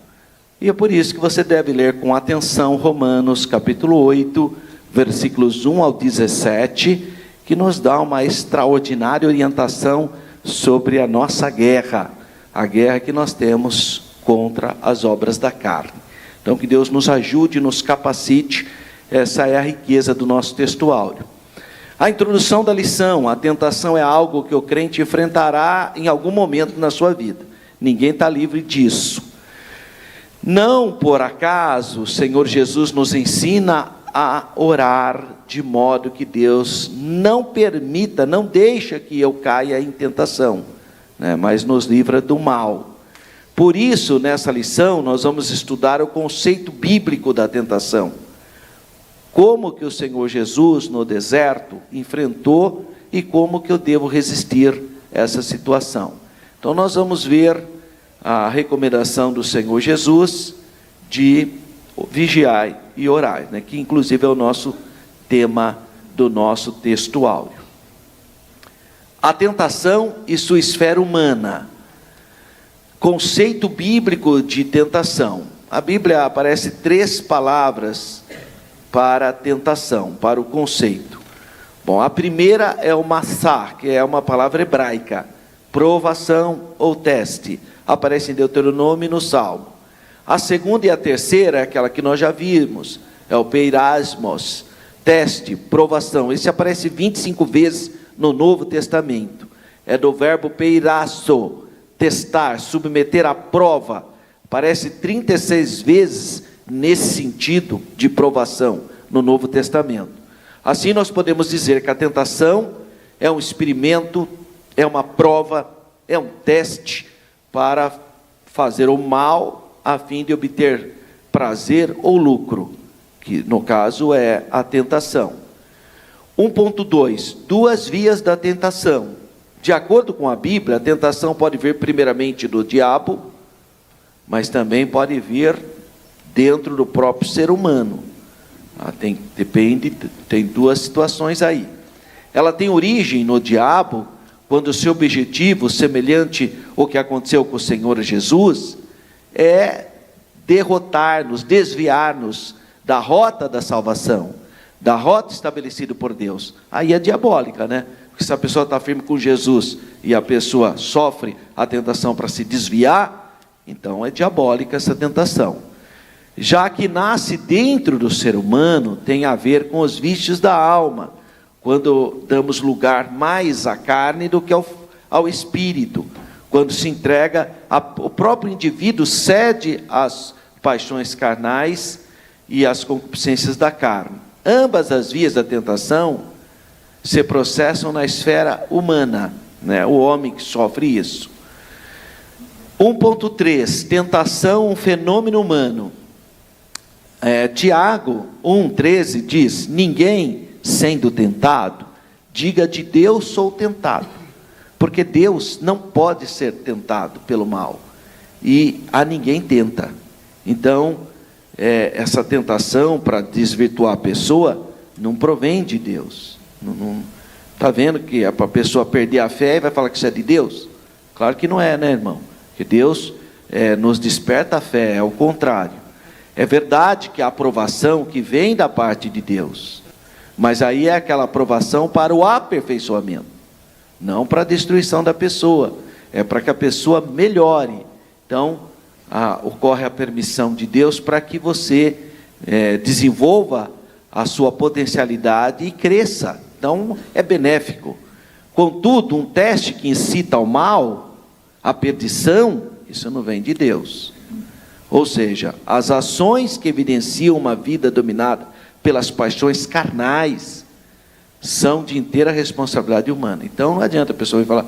E é por isso que você deve ler com atenção Romanos capítulo 8, versículos 1 ao 17, que nos dá uma extraordinária orientação sobre a nossa guerra, a guerra que nós temos contra as obras da carne. Então que Deus nos ajude, nos capacite, essa é a riqueza do nosso textuário. A introdução da lição: a tentação é algo que o crente enfrentará em algum momento na sua vida, ninguém está livre disso. Não por acaso o Senhor Jesus nos ensina a orar de modo que Deus não permita, não deixa que eu caia em tentação, né, mas nos livra do mal. Por isso, nessa lição, nós vamos estudar o conceito bíblico da tentação. Como que o Senhor Jesus, no deserto, enfrentou e como que eu devo resistir a essa situação. Então, nós vamos ver a recomendação do Senhor Jesus de vigiai e orai, né, que inclusive é o nosso tema do nosso textuário. A tentação e sua esfera humana. Conceito bíblico de tentação. A Bíblia aparece 3 palavras para a tentação, para o conceito. Bom, a primeira é o massá, que é uma palavra hebraica, provação ou teste, aparece em Deuteronômio e no Salmo. A segunda e a terceira é aquela que nós já vimos, é o peirasmos, teste, provação. Esse aparece 25 vezes no Novo Testamento, é do verbo peirasso, testar, submeter à prova, aparece 36 vezes nesse sentido de provação no Novo Testamento. Assim nós podemos dizer que a tentação é um experimento, é uma prova, é um teste para fazer o mal a fim de obter prazer ou lucro, que no caso é a tentação. 1.2, 2 vias da tentação. De acordo com a Bíblia, a tentação pode vir primeiramente do diabo, mas também pode vir dentro do próprio ser humano. Tem 2 situações aí. Ela tem origem no diabo, quando o seu objetivo, semelhante ao que aconteceu com o Senhor Jesus, é derrotar-nos, desviar-nos da rota da salvação, da rota estabelecida por Deus. Aí é diabólica, né? Porque se a pessoa está firme com Jesus e a pessoa sofre a tentação para se desviar, então é diabólica essa tentação. Já que nasce dentro do ser humano, tem a ver com os vícios da alma, quando damos lugar mais à carne do que ao espírito, quando se entrega, o próprio indivíduo cede às paixões carnais e às concupiscências da carne. Ambas as vias da tentação se processam na esfera humana, né? O homem que sofre isso. 1.3, tentação, um fenômeno humano. Tiago 1,13 diz: ninguém sendo tentado, diga de Deus sou tentado, porque Deus não pode ser tentado pelo mal, e a ninguém tenta. Então, essa tentação para desvirtuar a pessoa, não provém de Deus. Não está vendo que é para a pessoa perder a fé e vai falar que isso é de Deus? Claro que não é, né, irmão? Que Deus nos desperta a fé, é o contrário. É verdade que a aprovação que vem da parte de Deus, mas aí é aquela aprovação para o aperfeiçoamento, não para a destruição da pessoa, é para que a pessoa melhore. Então, ocorre a permissão de Deus para que você desenvolva a sua potencialidade e cresça. Então, é benéfico. Contudo, um teste que incita ao mal, à perdição, isso não vem de Deus. Ou seja, as ações que evidenciam uma vida dominada pelas paixões carnais são de inteira responsabilidade humana. Então não adianta a pessoa vir falar,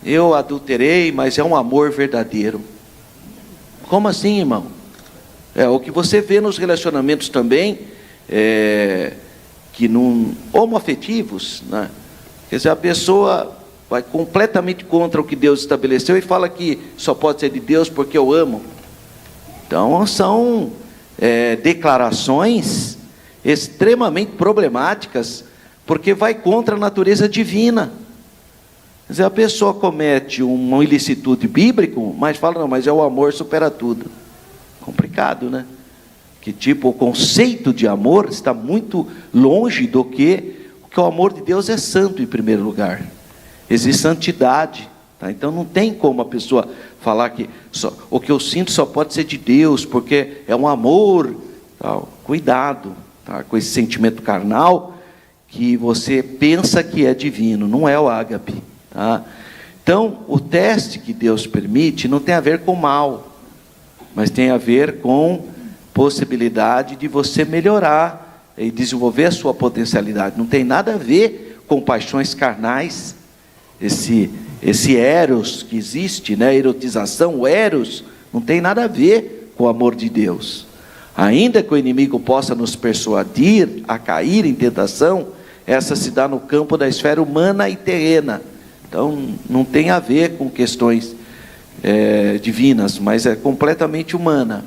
eu adulterei, mas é um amor verdadeiro. Como assim, irmão? O que você vê nos relacionamentos também, que não homoafetivos, né? Quer dizer, a pessoa vai completamente contra o que Deus estabeleceu e fala que só pode ser de Deus porque eu amo. Então são declarações extremamente problemáticas, porque vai contra a natureza divina. Quer dizer, a pessoa comete uma ilicitude bíblico, mas fala, não, mas o amor supera tudo. Complicado, né? Que tipo, o conceito de amor está muito longe do que o amor de Deus é santo em primeiro lugar. Existe santidade, tá? Então não tem como a pessoa falar que o que eu sinto só pode ser de Deus, porque é um amor, tal. Cuidado, tá? Com esse sentimento carnal que você pensa que é divino, não é o ágape, tá? Então o teste que Deus permite não tem a ver com mal, mas tem a ver com possibilidade de você melhorar e desenvolver a sua potencialidade. Não tem nada a ver com paixões carnais. Esse eros que existe, né, erotização, o eros, não tem nada a ver com o amor de Deus. Ainda que o inimigo possa nos persuadir a cair em tentação, essa se dá no campo da esfera humana e terrena. Então não tem a ver com questões divinas, mas é completamente humana.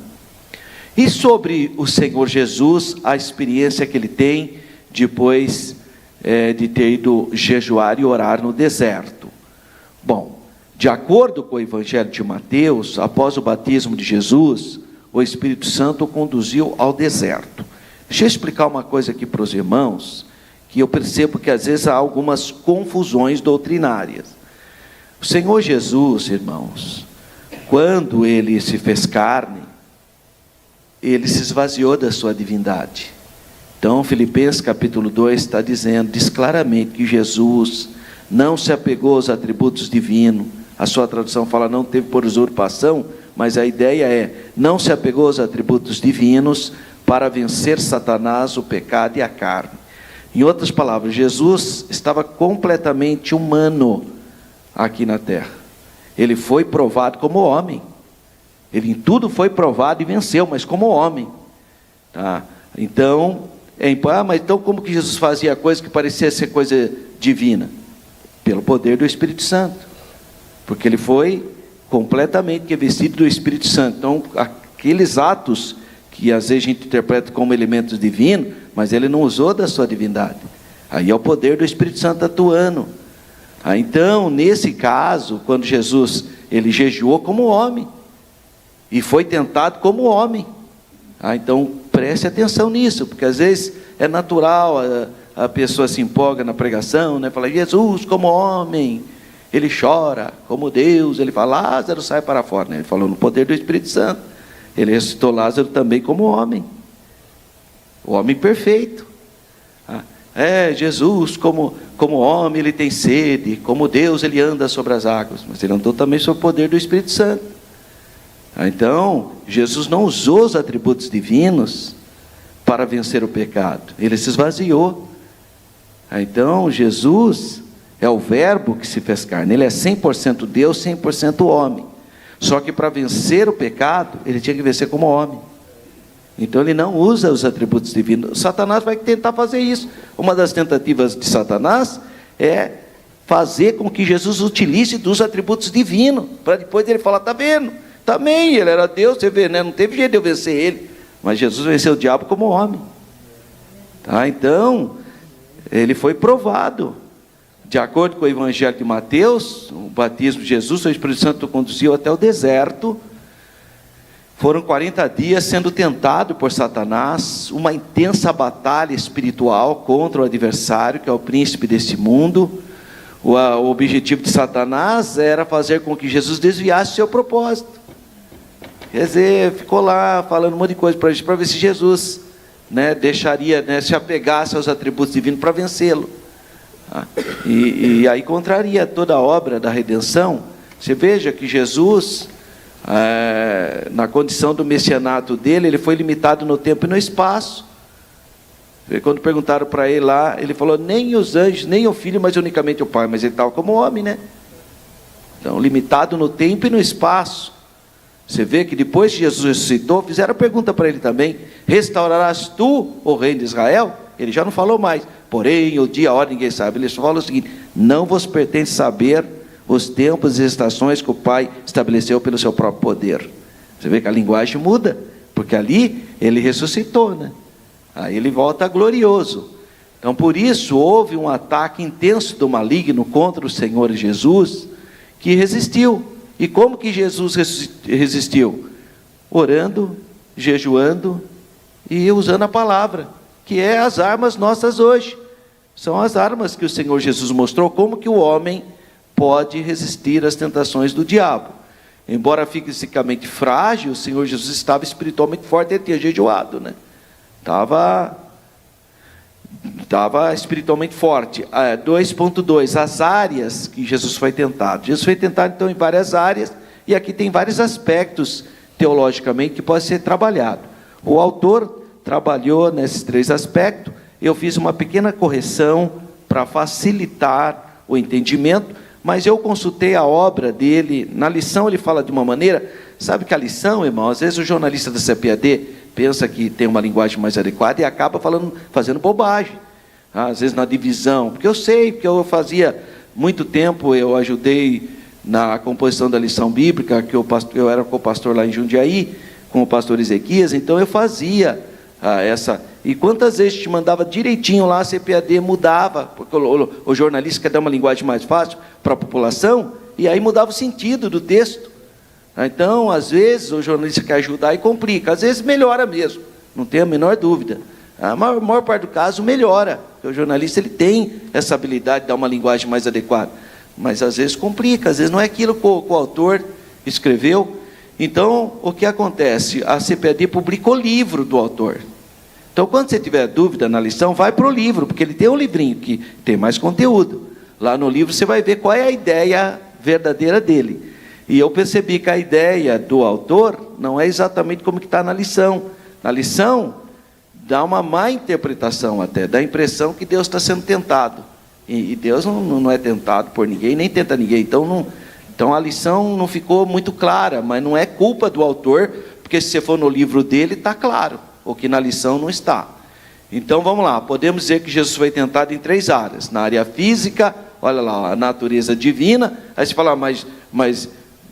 E sobre o Senhor Jesus, a experiência que ele tem depois de ter ido jejuar e orar no deserto. Bom, de acordo com o Evangelho de Mateus, após o batismo de Jesus, o Espírito Santo o conduziu ao deserto. Deixa eu explicar uma coisa aqui para os irmãos, que eu percebo que às vezes há algumas confusões doutrinárias. O Senhor Jesus, irmãos, quando ele se fez carne, ele se esvaziou da sua divindade. Então, Filipenses capítulo 2 está dizendo, diz claramente que Jesus não se apegou aos atributos divinos. A sua tradução fala, não teve por usurpação, mas a ideia é, não se apegou aos atributos divinos para vencer Satanás, o pecado e a carne. Em outras palavras, Jesus estava completamente humano aqui na terra. Ele foi provado como homem. Ele em tudo foi provado e venceu, mas como homem. Tá? Então, mas então como que Jesus fazia coisa que parecia ser coisa divina? Pelo poder do Espírito Santo. Porque ele foi completamente revestido do Espírito Santo. Então, aqueles atos que às vezes a gente interpreta como elementos divinos, mas ele não usou da sua divindade. Aí é o poder do Espírito Santo atuando. Então, nesse caso, quando Jesus, ele jejuou como homem, e foi tentado como homem. Então, preste atenção nisso, porque às vezes é natural, a pessoa se empolga na pregação, né? Fala, Jesus como homem, ele chora, como Deus, ele fala, Lázaro sai para fora, né? Ele falou no poder do Espírito Santo, ele ressuscitou Lázaro também como homem, o homem perfeito. Jesus como homem, ele tem sede, como Deus, ele anda sobre as águas, mas ele andou também sob o poder do Espírito Santo. Então, Jesus não usou os atributos divinos para vencer o pecado, ele se esvaziou. Então, Jesus é o verbo que se fez carne, ele é 100% Deus, 100% homem. Só que para vencer o pecado, ele tinha que vencer como homem. Então ele não usa os atributos divinos. Satanás vai tentar fazer isso. Uma das tentativas de Satanás é fazer com que Jesus utilize dos atributos divinos, para depois ele falar, está vendo? Também, ele era Deus, você vê, né? Não teve jeito de eu vencer ele. Mas Jesus venceu o diabo como homem. Tá? Então, ele foi provado. De acordo com o Evangelho de Mateus, o batismo de Jesus, o Espírito Santo o conduziu até o deserto. Foram 40 dias sendo tentado por Satanás, uma intensa batalha espiritual contra o adversário, que é o príncipe desse mundo. O objetivo de Satanás era fazer com que Jesus desviasse o seu propósito. Quer dizer, ficou lá falando um monte de coisa para a gente, para ver se Jesus, né, deixaria, né, se apegasse aos atributos divinos para vencê-lo. E aí contraria toda a obra da redenção. Você veja que Jesus, na condição do messianato dele, ele foi limitado no tempo e no espaço. Quando perguntaram para ele lá, ele falou, nem os anjos, nem o filho, mas unicamente o pai. Mas ele estava como homem, né? Então, limitado no tempo e no espaço. Você vê que depois que Jesus ressuscitou, fizeram a pergunta para ele também, restaurarás tu o reino de Israel? Ele já não falou mais, porém o dia, a hora, ninguém sabe. Ele só fala o seguinte, não vos pertence saber os tempos e estações que o Pai estabeleceu pelo seu próprio poder. Você vê que a linguagem muda, porque ali ele ressuscitou, né? Aí ele volta glorioso. Então por isso houve um ataque intenso do maligno contra o Senhor Jesus, que resistiu. E como que Jesus resistiu? Orando, jejuando e usando a palavra, que é as armas nossas hoje. São as armas que o Senhor Jesus mostrou, como que o homem pode resistir às tentações do diabo. Embora fisicamente frágil, o Senhor Jesus estava espiritualmente forte, ele tinha jejuado, né? Estava espiritualmente forte. 2.2, as áreas que Jesus foi tentado. Jesus foi tentado então em várias áreas, e aqui tem vários aspectos teologicamente que podem ser trabalhados. O autor trabalhou nesses 3 aspectos, eu fiz uma pequena correção para facilitar o entendimento, mas eu consultei a obra dele. Na lição ele fala de uma maneira, sabe que a lição, irmão, às vezes o jornalista da CPAD pensa que tem uma linguagem mais adequada e acaba fazendo bobagem, às vezes na divisão, porque eu sei, porque eu fazia muito tempo, eu ajudei na composição da lição bíblica, que eu era co-pastor lá em Jundiaí, com o pastor Ezequias, então eu fazia e quantas vezes te mandava direitinho lá, a CPAD mudava, porque o jornalista quer dar uma linguagem mais fácil para a população, e aí mudava o sentido do texto. Então, às vezes, o jornalista quer ajudar e complica, às vezes melhora mesmo, não tem a menor dúvida. A maior parte do caso melhora, porque o jornalista ele tem essa habilidade de dar uma linguagem mais adequada, mas às vezes complica, às vezes não é aquilo que o autor escreveu. Então, o que acontece? A CPAD publicou o livro do autor. Então, quando você tiver dúvida na lição, vai para o livro, porque ele tem um livrinho que tem mais conteúdo. Lá no livro você vai ver qual é a ideia verdadeira dele. E eu percebi que a ideia do autor não é exatamente como que está na lição. Na lição, dá uma má interpretação até, dá a impressão que Deus está sendo tentado. E Deus não é tentado por ninguém, nem tenta ninguém. Então a lição não ficou muito clara, mas não é culpa do autor, porque se você for no livro dele, está claro, o que na lição não está. Então vamos lá, podemos dizer que Jesus foi tentado em 3 áreas. Na área física, olha lá, a natureza divina. Aí você fala, mas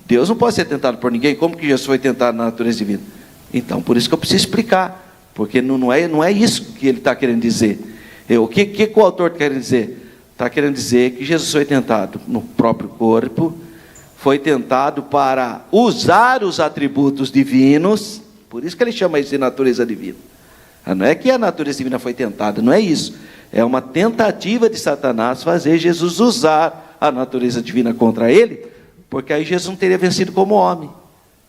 Deus não pode ser tentado por ninguém, como que Jesus foi tentado na natureza divina? Então, por isso que eu preciso explicar, porque não é isso que ele está querendo dizer. O que o autor está querendo dizer? Está querendo dizer que Jesus foi tentado no próprio corpo, foi tentado para usar os atributos divinos, por isso que ele chama isso de natureza divina. Não é que a natureza divina foi tentada, não é isso. É uma tentativa de Satanás fazer Jesus usar a natureza divina contra ele, porque aí Jesus não teria vencido como homem.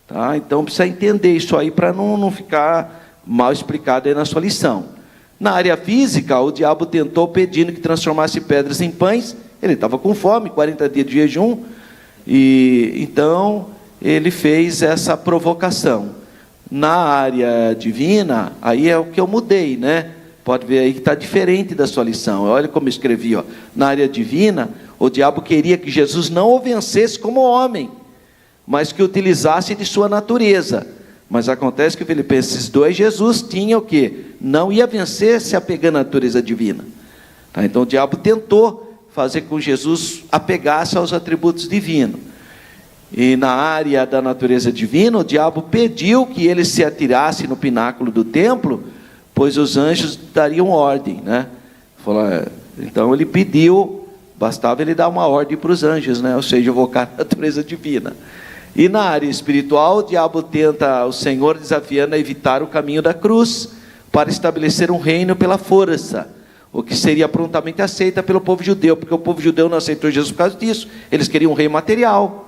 Tá? Então precisa entender isso aí para não ficar mal explicado aí na sua lição. Na área física, o diabo tentou pedindo que transformasse pedras em pães. Ele estava com fome, 40 dias de jejum, e então ele fez essa provocação. Na área divina, aí é o que eu mudei, né? Pode ver aí que está diferente da sua lição. Olha como eu escrevi, ó. Na área divina, o diabo queria que Jesus não o vencesse como homem, mas que utilizasse de sua natureza. Mas acontece que Filipenses 2, Jesus tinha o quê? Não ia vencer se apegando à natureza divina. Tá? Então o diabo tentou fazer com que Jesus apegasse aos atributos divinos. E na área da natureza divina, o diabo pediu que ele se atirasse no pináculo do templo, pois os anjos dariam ordem, né? Então ele pediu, bastava ele dar uma ordem para os anjos, né? Ou seja, invocar a natureza divina. E na área espiritual, o diabo tenta o Senhor, desafiando a evitar o caminho da cruz, para estabelecer um reino pela força, o que seria prontamente aceita pelo povo judeu, porque o povo judeu não aceitou Jesus por causa disso. Eles queriam um rei material.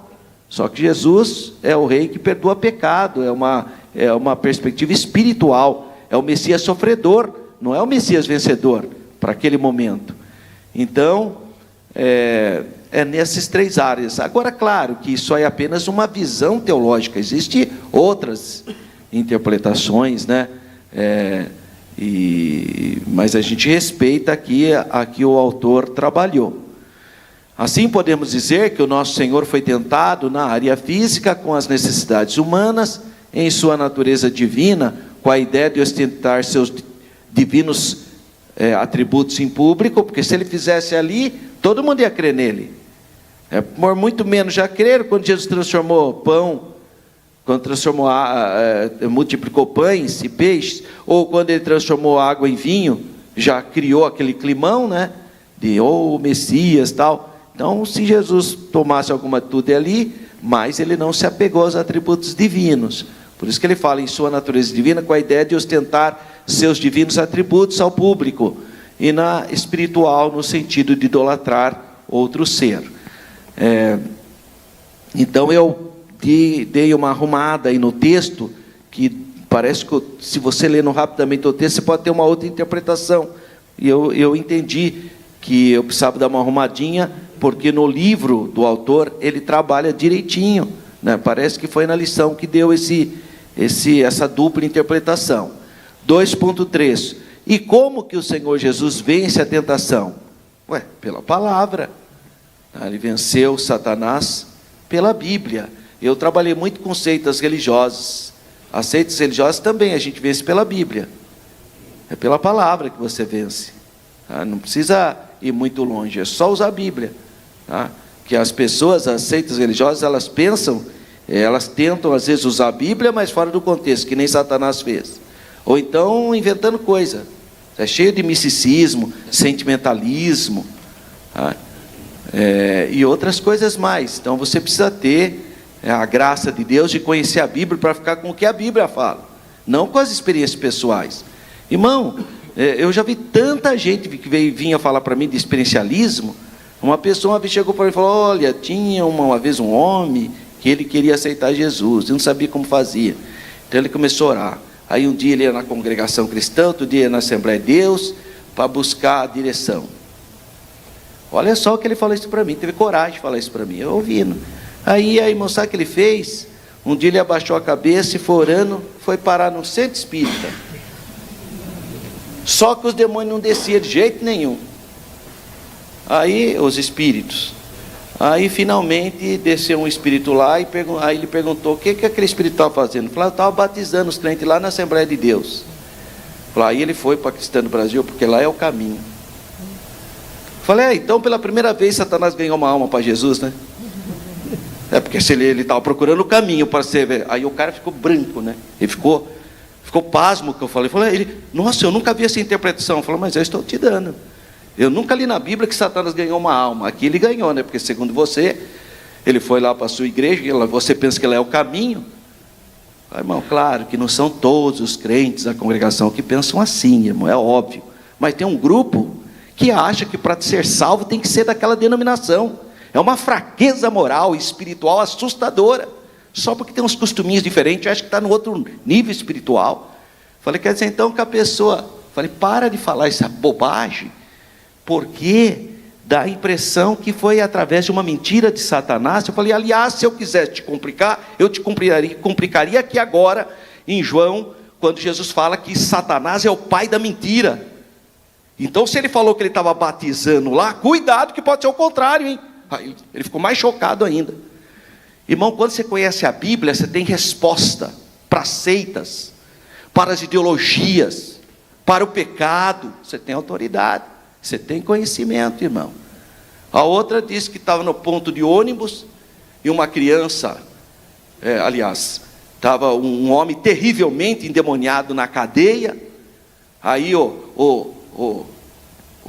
Só que Jesus é o rei que perdoa pecado, é uma perspectiva espiritual, é o Messias sofredor, não é o Messias vencedor, para aquele momento. Então, é nessas três áreas. Agora, claro que isso é apenas uma visão teológica, existem outras interpretações, né? Mas a gente respeita aqui a que o autor trabalhou. Assim podemos dizer que o nosso Senhor foi tentado na área física com as necessidades humanas, em sua natureza divina, com a ideia de ostentar seus divinos atributos em público, porque se ele fizesse ali, todo mundo ia crer nele. Por muito menos já creram quando Jesus transformou pão, quando multiplicou pães e peixes, ou quando ele transformou água em vinho, já criou aquele climão, né? De o Messias tal. Então, se Jesus tomasse alguma atitude ali, mas ele não se apegou aos atributos divinos. Por isso que ele fala em sua natureza divina, com a ideia de ostentar seus divinos atributos ao público, e na espiritual, no sentido de idolatrar outro ser. Então, eu dei uma arrumada aí no texto, que parece que, se você lendo rapidamente o texto, você pode ter uma outra interpretação. E eu entendi que eu precisava dar uma arrumadinha, porque no livro do autor, ele trabalha direitinho, né? Parece que foi na lição que deu essa dupla interpretação. 2.3. E como que o Senhor Jesus vence a tentação? Pela palavra. Ele venceu Satanás pela Bíblia. Eu trabalhei muito com seitas religiosas. As seitas religiosas também a gente vence pela Bíblia. É pela palavra que você vence. Não precisa ir muito longe, é só usar a Bíblia. Que as pessoas, as seitas religiosas, elas pensam, elas tentam às vezes usar a Bíblia, mas fora do contexto, que nem Satanás fez. Ou então inventando coisa. É cheio de misticismo, sentimentalismo, e outras coisas mais. Então você precisa ter a graça de Deus de conhecer a Bíblia para ficar com o que a Bíblia fala, não com as experiências pessoais. Irmão, eu já vi tanta gente que vinha falar para mim de experiencialismo. Uma pessoa uma vez chegou para mim e falou: olha, tinha uma vez um homem que ele queria aceitar Jesus, e não sabia como fazia. Então ele começou a orar. Aí um dia ele ia na congregação cristã, outro dia ia na Assembleia de Deus, para buscar a direção. Olha só o que ele falou isso para mim, teve coragem de falar isso para mim, eu ouvindo. Aí, irmão, sabe o que ele fez? Um dia ele abaixou a cabeça e foi orando, foi parar num centro espírita. Só que os demônios não desciam de jeito nenhum. Aí, os espíritos. Aí, finalmente, desceu um espírito lá, aí ele perguntou: o que aquele espírito estava fazendo? Ele falou: eu estava batizando os crentes lá na Assembleia de Deus. Aí ele foi para Cristã do Brasil, porque lá é o caminho. Falei: então pela primeira vez Satanás ganhou uma alma para Jesus, né? Porque se ele estava procurando o caminho para ser. Aí o cara ficou branco, né? Ele ficou pasmo que eu falei. Nossa, eu nunca vi essa interpretação. Eu falei: mas eu estou te dando. Eu nunca li na Bíblia que Satanás ganhou uma alma. Aqui ele ganhou, né? Porque segundo você, ele foi lá para a sua igreja, você pensa que ela é o caminho. Irmão, claro que não são todos os crentes da congregação que pensam assim, irmão, é óbvio. Mas tem um grupo que acha que para ser salvo tem que ser daquela denominação. É uma fraqueza moral e espiritual assustadora. Só porque tem uns costuminhos diferentes, acha que está no outro nível espiritual. Falei: quer dizer então que a pessoa... Falei: para de falar essa bobagem, porque dá a impressão que foi através de uma mentira de Satanás. Eu falei: aliás, se eu quisesse te complicar, eu te complicaria aqui agora, em João, quando Jesus fala que Satanás é o pai da mentira. Então, se ele falou que ele estava batizando lá, cuidado que pode ser o contrário, hein? Aí ele ficou mais chocado ainda. Irmão, quando você conhece a Bíblia, você tem resposta para seitas, para as ideologias, para o pecado. Você tem autoridade, você tem conhecimento, irmão. A outra disse que estava no ponto de ônibus, e uma criança, estava um homem terrivelmente endemoniado na cadeia. Aí o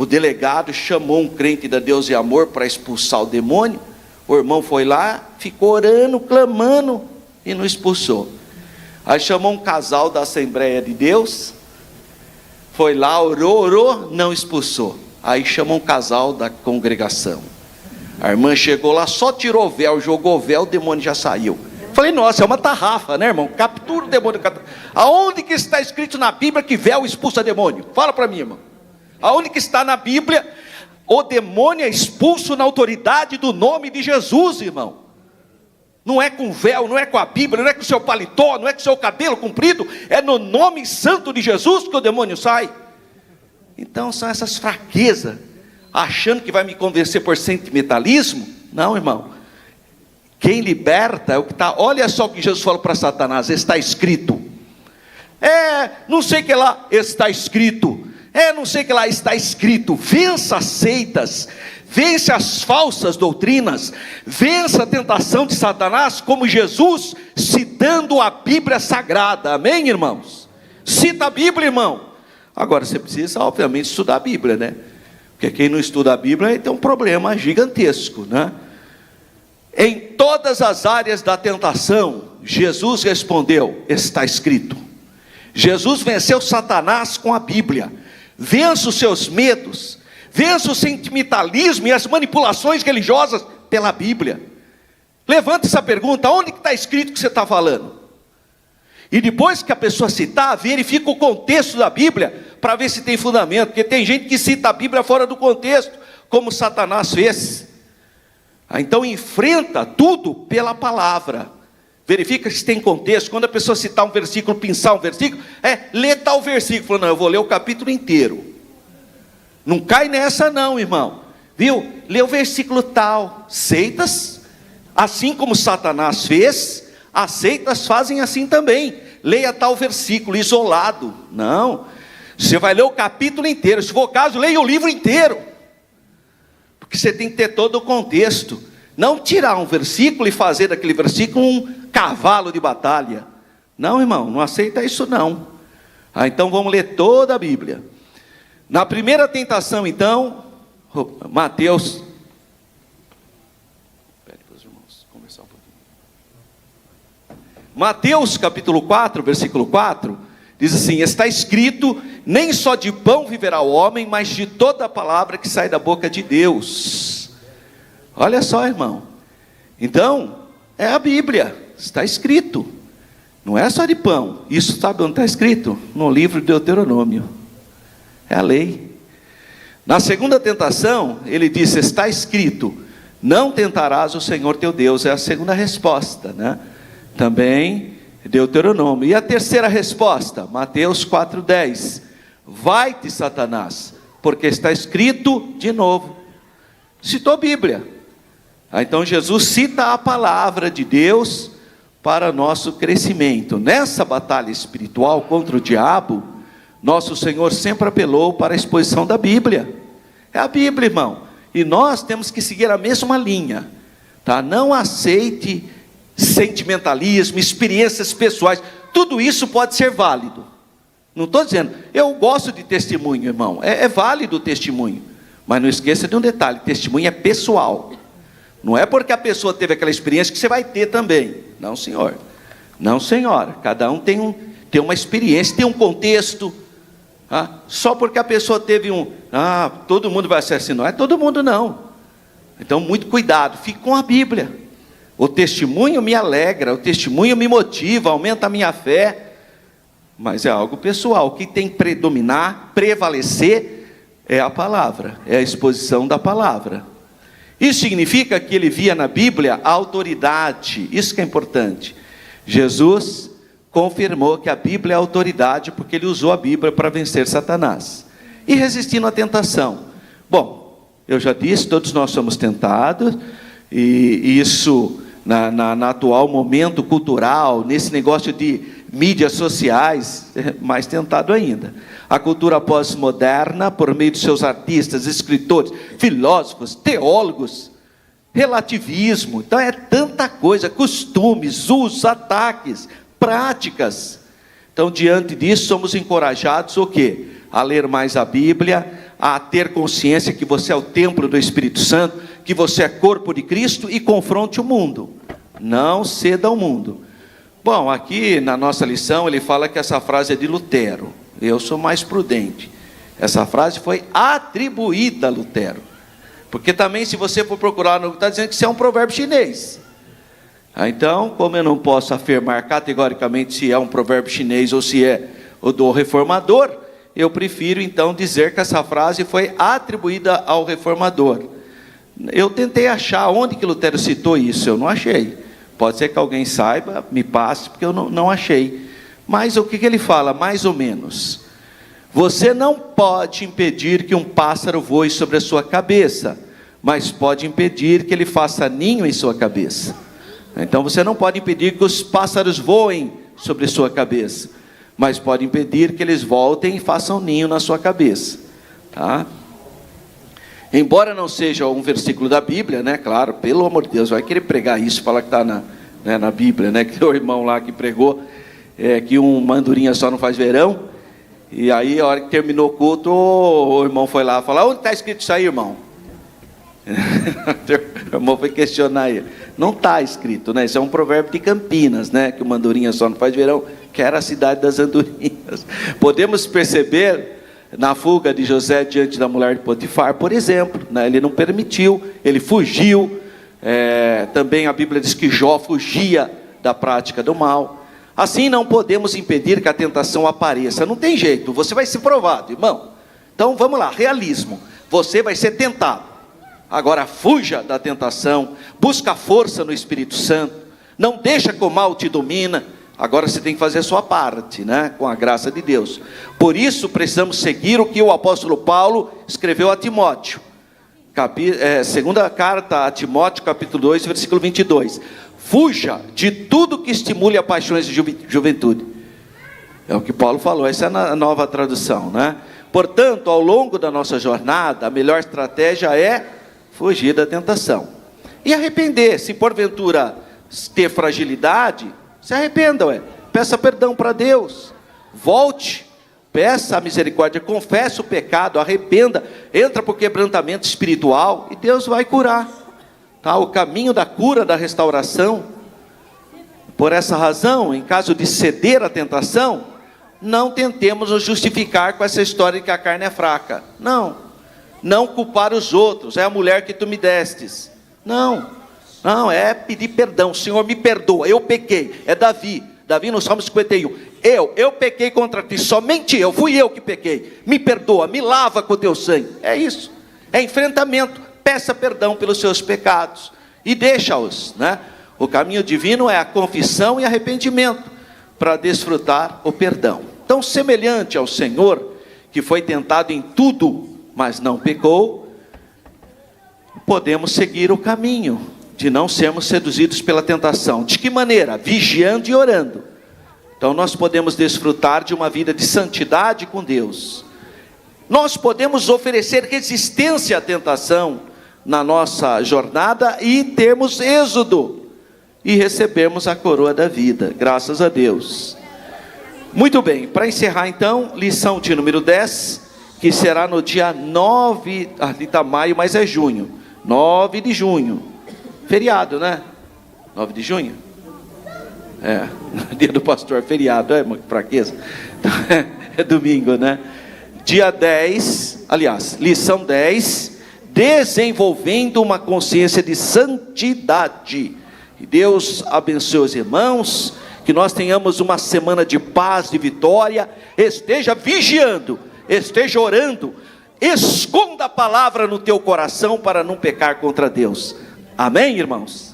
delegado chamou um crente da Deus e Amor para expulsar o demônio. O irmão foi lá, ficou orando, clamando e não expulsou. Aí chamou um casal da Assembleia de Deus, foi lá, orou, não expulsou. Aí chamou um casal da congregação. A irmã chegou lá, só tirou o véu, jogou o véu, o demônio já saiu. Falei, nossa, é uma tarrafa, né, irmão? Captura o demônio. Aonde que está escrito na Bíblia que véu expulsa demônio? Fala para mim, irmão. Aonde que está na Bíblia o demônio é expulso na autoridade do nome de Jesus, irmão? Não é com véu, não é com a Bíblia, não é com o seu paletó, não é com o seu cabelo comprido, é no nome santo de Jesus que o demônio sai. Então são essas fraquezas, achando que vai me convencer por sentimentalismo. Não, irmão. Quem liberta é o que está. Olha só o que Jesus falou para Satanás: está escrito. Não sei o que lá, está escrito. Não sei o que lá, está escrito. Vença as seitas, vence as falsas doutrinas, vença a tentação de Satanás, como Jesus, citando a Bíblia Sagrada. Amém, irmãos? Cita a Bíblia, irmão. Agora você precisa, obviamente, estudar a Bíblia, né? Porque quem não estuda a Bíblia tem um problema gigantesco, né? Em todas as áreas da tentação, Jesus respondeu: está escrito. Jesus venceu Satanás com a Bíblia. Vença os seus medos, vença o sentimentalismo e as manipulações religiosas pela Bíblia. Levanta essa pergunta: onde que está escrito que você está falando? E depois que a pessoa citar, verifica o contexto da Bíblia, para ver se tem fundamento, porque tem gente que cita a Bíblia fora do contexto, como Satanás fez. Então enfrenta tudo pela palavra, verifica se tem contexto. Quando a pessoa citar um versículo, pensar um versículo, lê tal versículo. Fala, não, eu vou ler o capítulo inteiro. Não cai nessa não, irmão, viu? Lê o versículo tal. Seitas, assim como Satanás fez, as seitas fazem assim também. Leia tal versículo isolado. Não, você vai ler o capítulo inteiro. Se for o caso, leia o livro inteiro, porque você tem que ter todo o contexto. Não tirar um versículo e fazer daquele versículo um cavalo de batalha. Não, irmão, não aceita isso não. Então vamos ler toda a Bíblia. Na primeira tentação, então, Mateus, pede para os irmãos conversar um pouquinho. Mateus capítulo 4, versículo 4, diz assim: está escrito, nem só de pão viverá o homem, mas de toda a palavra que sai da boca de Deus. Olha só, irmão. Então, é a Bíblia, está escrito. Não é só de pão. Isso sabe onde está escrito? No livro de Deuteronômio. É a lei. Na segunda tentação, ele disse: está escrito, não tentarás o Senhor teu Deus. É a segunda resposta, né? Também Deuteronômio. E a terceira resposta, Mateus 4,10: vai-te, Satanás, porque está escrito, de novo. Citou a Bíblia. Então Jesus cita a palavra de Deus para nosso crescimento. Nessa batalha espiritual contra o diabo, nosso Senhor sempre apelou para a exposição da Bíblia. É a Bíblia, irmão. E nós temos que seguir a mesma linha, tá? Não aceite sentimentalismo, experiências pessoais. Tudo isso pode ser válido. Não estou dizendo, eu gosto de testemunho, irmão. É válido o testemunho. Mas não esqueça de um detalhe: testemunho é pessoal. Não é porque a pessoa teve aquela experiência que você vai ter também. Não, senhor. Não, senhora. Cada um tem uma experiência, tem um contexto. Só porque a pessoa teve todo mundo vai ser assim. Não é todo mundo, não. Então, muito cuidado. Fique com a Bíblia. O testemunho me alegra, o testemunho me motiva, aumenta a minha fé. Mas é algo pessoal. O que tem que predominar, prevalecer, é a palavra. É a exposição da palavra. Isso significa que ele via na Bíblia a autoridade. Isso que é importante. Jesus confirmou que a Bíblia é a autoridade, porque ele usou a Bíblia para vencer Satanás. E resistindo à tentação. Bom, eu já disse, todos nós somos tentados. E isso, na atual momento cultural, nesse negócio de mídias sociais, é mais tentado ainda. A cultura pós-moderna, por meio de seus artistas, escritores, filósofos, teólogos, relativismo. Então é tanta coisa, costumes, usos, ataques, práticas. Então, diante disso, somos encorajados o quê? A ler mais a Bíblia, a ter consciência que você é o templo do Espírito Santo, que você é corpo de Cristo, e confronte o mundo. Não ceda ao mundo. Bom, aqui na nossa lição ele fala que essa frase é de Lutero. Eu sou mais prudente. Essa frase foi atribuída a Lutero. Porque também, se você for procurar, está dizendo que isso é um provérbio chinês. Então, como eu não posso afirmar categoricamente se é um provérbio chinês ou se é o do reformador, eu prefiro então dizer que essa frase foi atribuída ao reformador. Eu tentei achar onde que Lutero citou isso, eu não achei. Pode ser que alguém saiba, me passe, porque eu não achei. Mas o que ele fala, mais ou menos? Você não pode impedir que um pássaro voe sobre a sua cabeça, mas pode impedir que ele faça ninho em sua cabeça. Então você não pode impedir que os pássaros voem sobre sua cabeça, mas pode impedir que eles voltem e façam ninho na sua cabeça, tá? Embora não seja um versículo da Bíblia, né? Claro, pelo amor de Deus, vai querer pregar isso, falar que está na Bíblia, né? Que o irmão lá que pregou, que uma andorinha só não faz verão. E aí, a hora que terminou o culto, o irmão foi lá falar: onde está escrito isso aí, irmão? O irmão foi questionar ele. Não está escrito, né? Isso é um provérbio de Campinas, né? Que uma andorinha só não faz verão, que era a cidade das andorinhas. Podemos perceber na fuga de José diante da mulher de Potifar, por exemplo, né? Ele não permitiu, ele fugiu. Também a Bíblia diz que Jó fugia da prática do mal. Assim, não podemos impedir que a tentação apareça. Não tem jeito, você vai ser provado, irmão. Então vamos lá, realismo. Você vai ser tentado. Agora fuja da tentação, busca força no Espírito Santo, não deixa que o mal te domina. Agora você tem que fazer a sua parte, né? Com a graça de Deus. Por isso precisamos seguir o que o apóstolo Paulo escreveu a Timóteo. Segunda carta a Timóteo, capítulo 2, versículo 22. Fuja de tudo que estimule a paixões de juventude. É o que Paulo falou, essa é a nova tradução, né? Portanto, ao longo da nossa jornada, a melhor estratégia é fugir da tentação. E arrepender, se porventura ter fragilidade, se arrependa, peça perdão para Deus. Volte, peça a misericórdia, confesse o pecado, arrependa, entra para o quebrantamento espiritual e Deus vai curar. Tá? O caminho da cura, da restauração. Por essa razão, em caso de ceder à tentação, não tentemos nos justificar com essa história de que a carne é fraca. Não culpar os outros, é a mulher que tu me destes. Não, é pedir perdão. Senhor, me perdoa, eu pequei. É Davi no Salmo 51. Eu pequei contra ti, somente eu, fui eu que pequei. Me perdoa, me lava com o teu sangue. É isso, é enfrentamento. Peça perdão pelos seus pecados e deixa-os, né? O caminho divino é a confissão e arrependimento para desfrutar o perdão. Então, semelhante ao Senhor, que foi tentado em tudo, mas não pecou, podemos seguir o caminho de não sermos seduzidos pela tentação. De que maneira? Vigiando e orando. Então nós podemos desfrutar de uma vida de santidade com Deus. Nós podemos oferecer resistência à tentação na nossa jornada e termos êxodo e recebermos a coroa da vida, graças a Deus. Muito bem, para encerrar então, lição de número 10, que será no dia 9, ali está maio, mas é junho, 9 de junho, feriado, né? 9 de junho? Dia do pastor, feriado, uma fraqueza, é domingo, né? Dia 10, aliás, lição 10, desenvolvendo uma consciência de santidade. Que Deus abençoe os irmãos, que nós tenhamos uma semana de paz, de vitória. Esteja vigiando, esteja orando, esconda a palavra no teu coração para não pecar contra Deus. Amém, irmãos?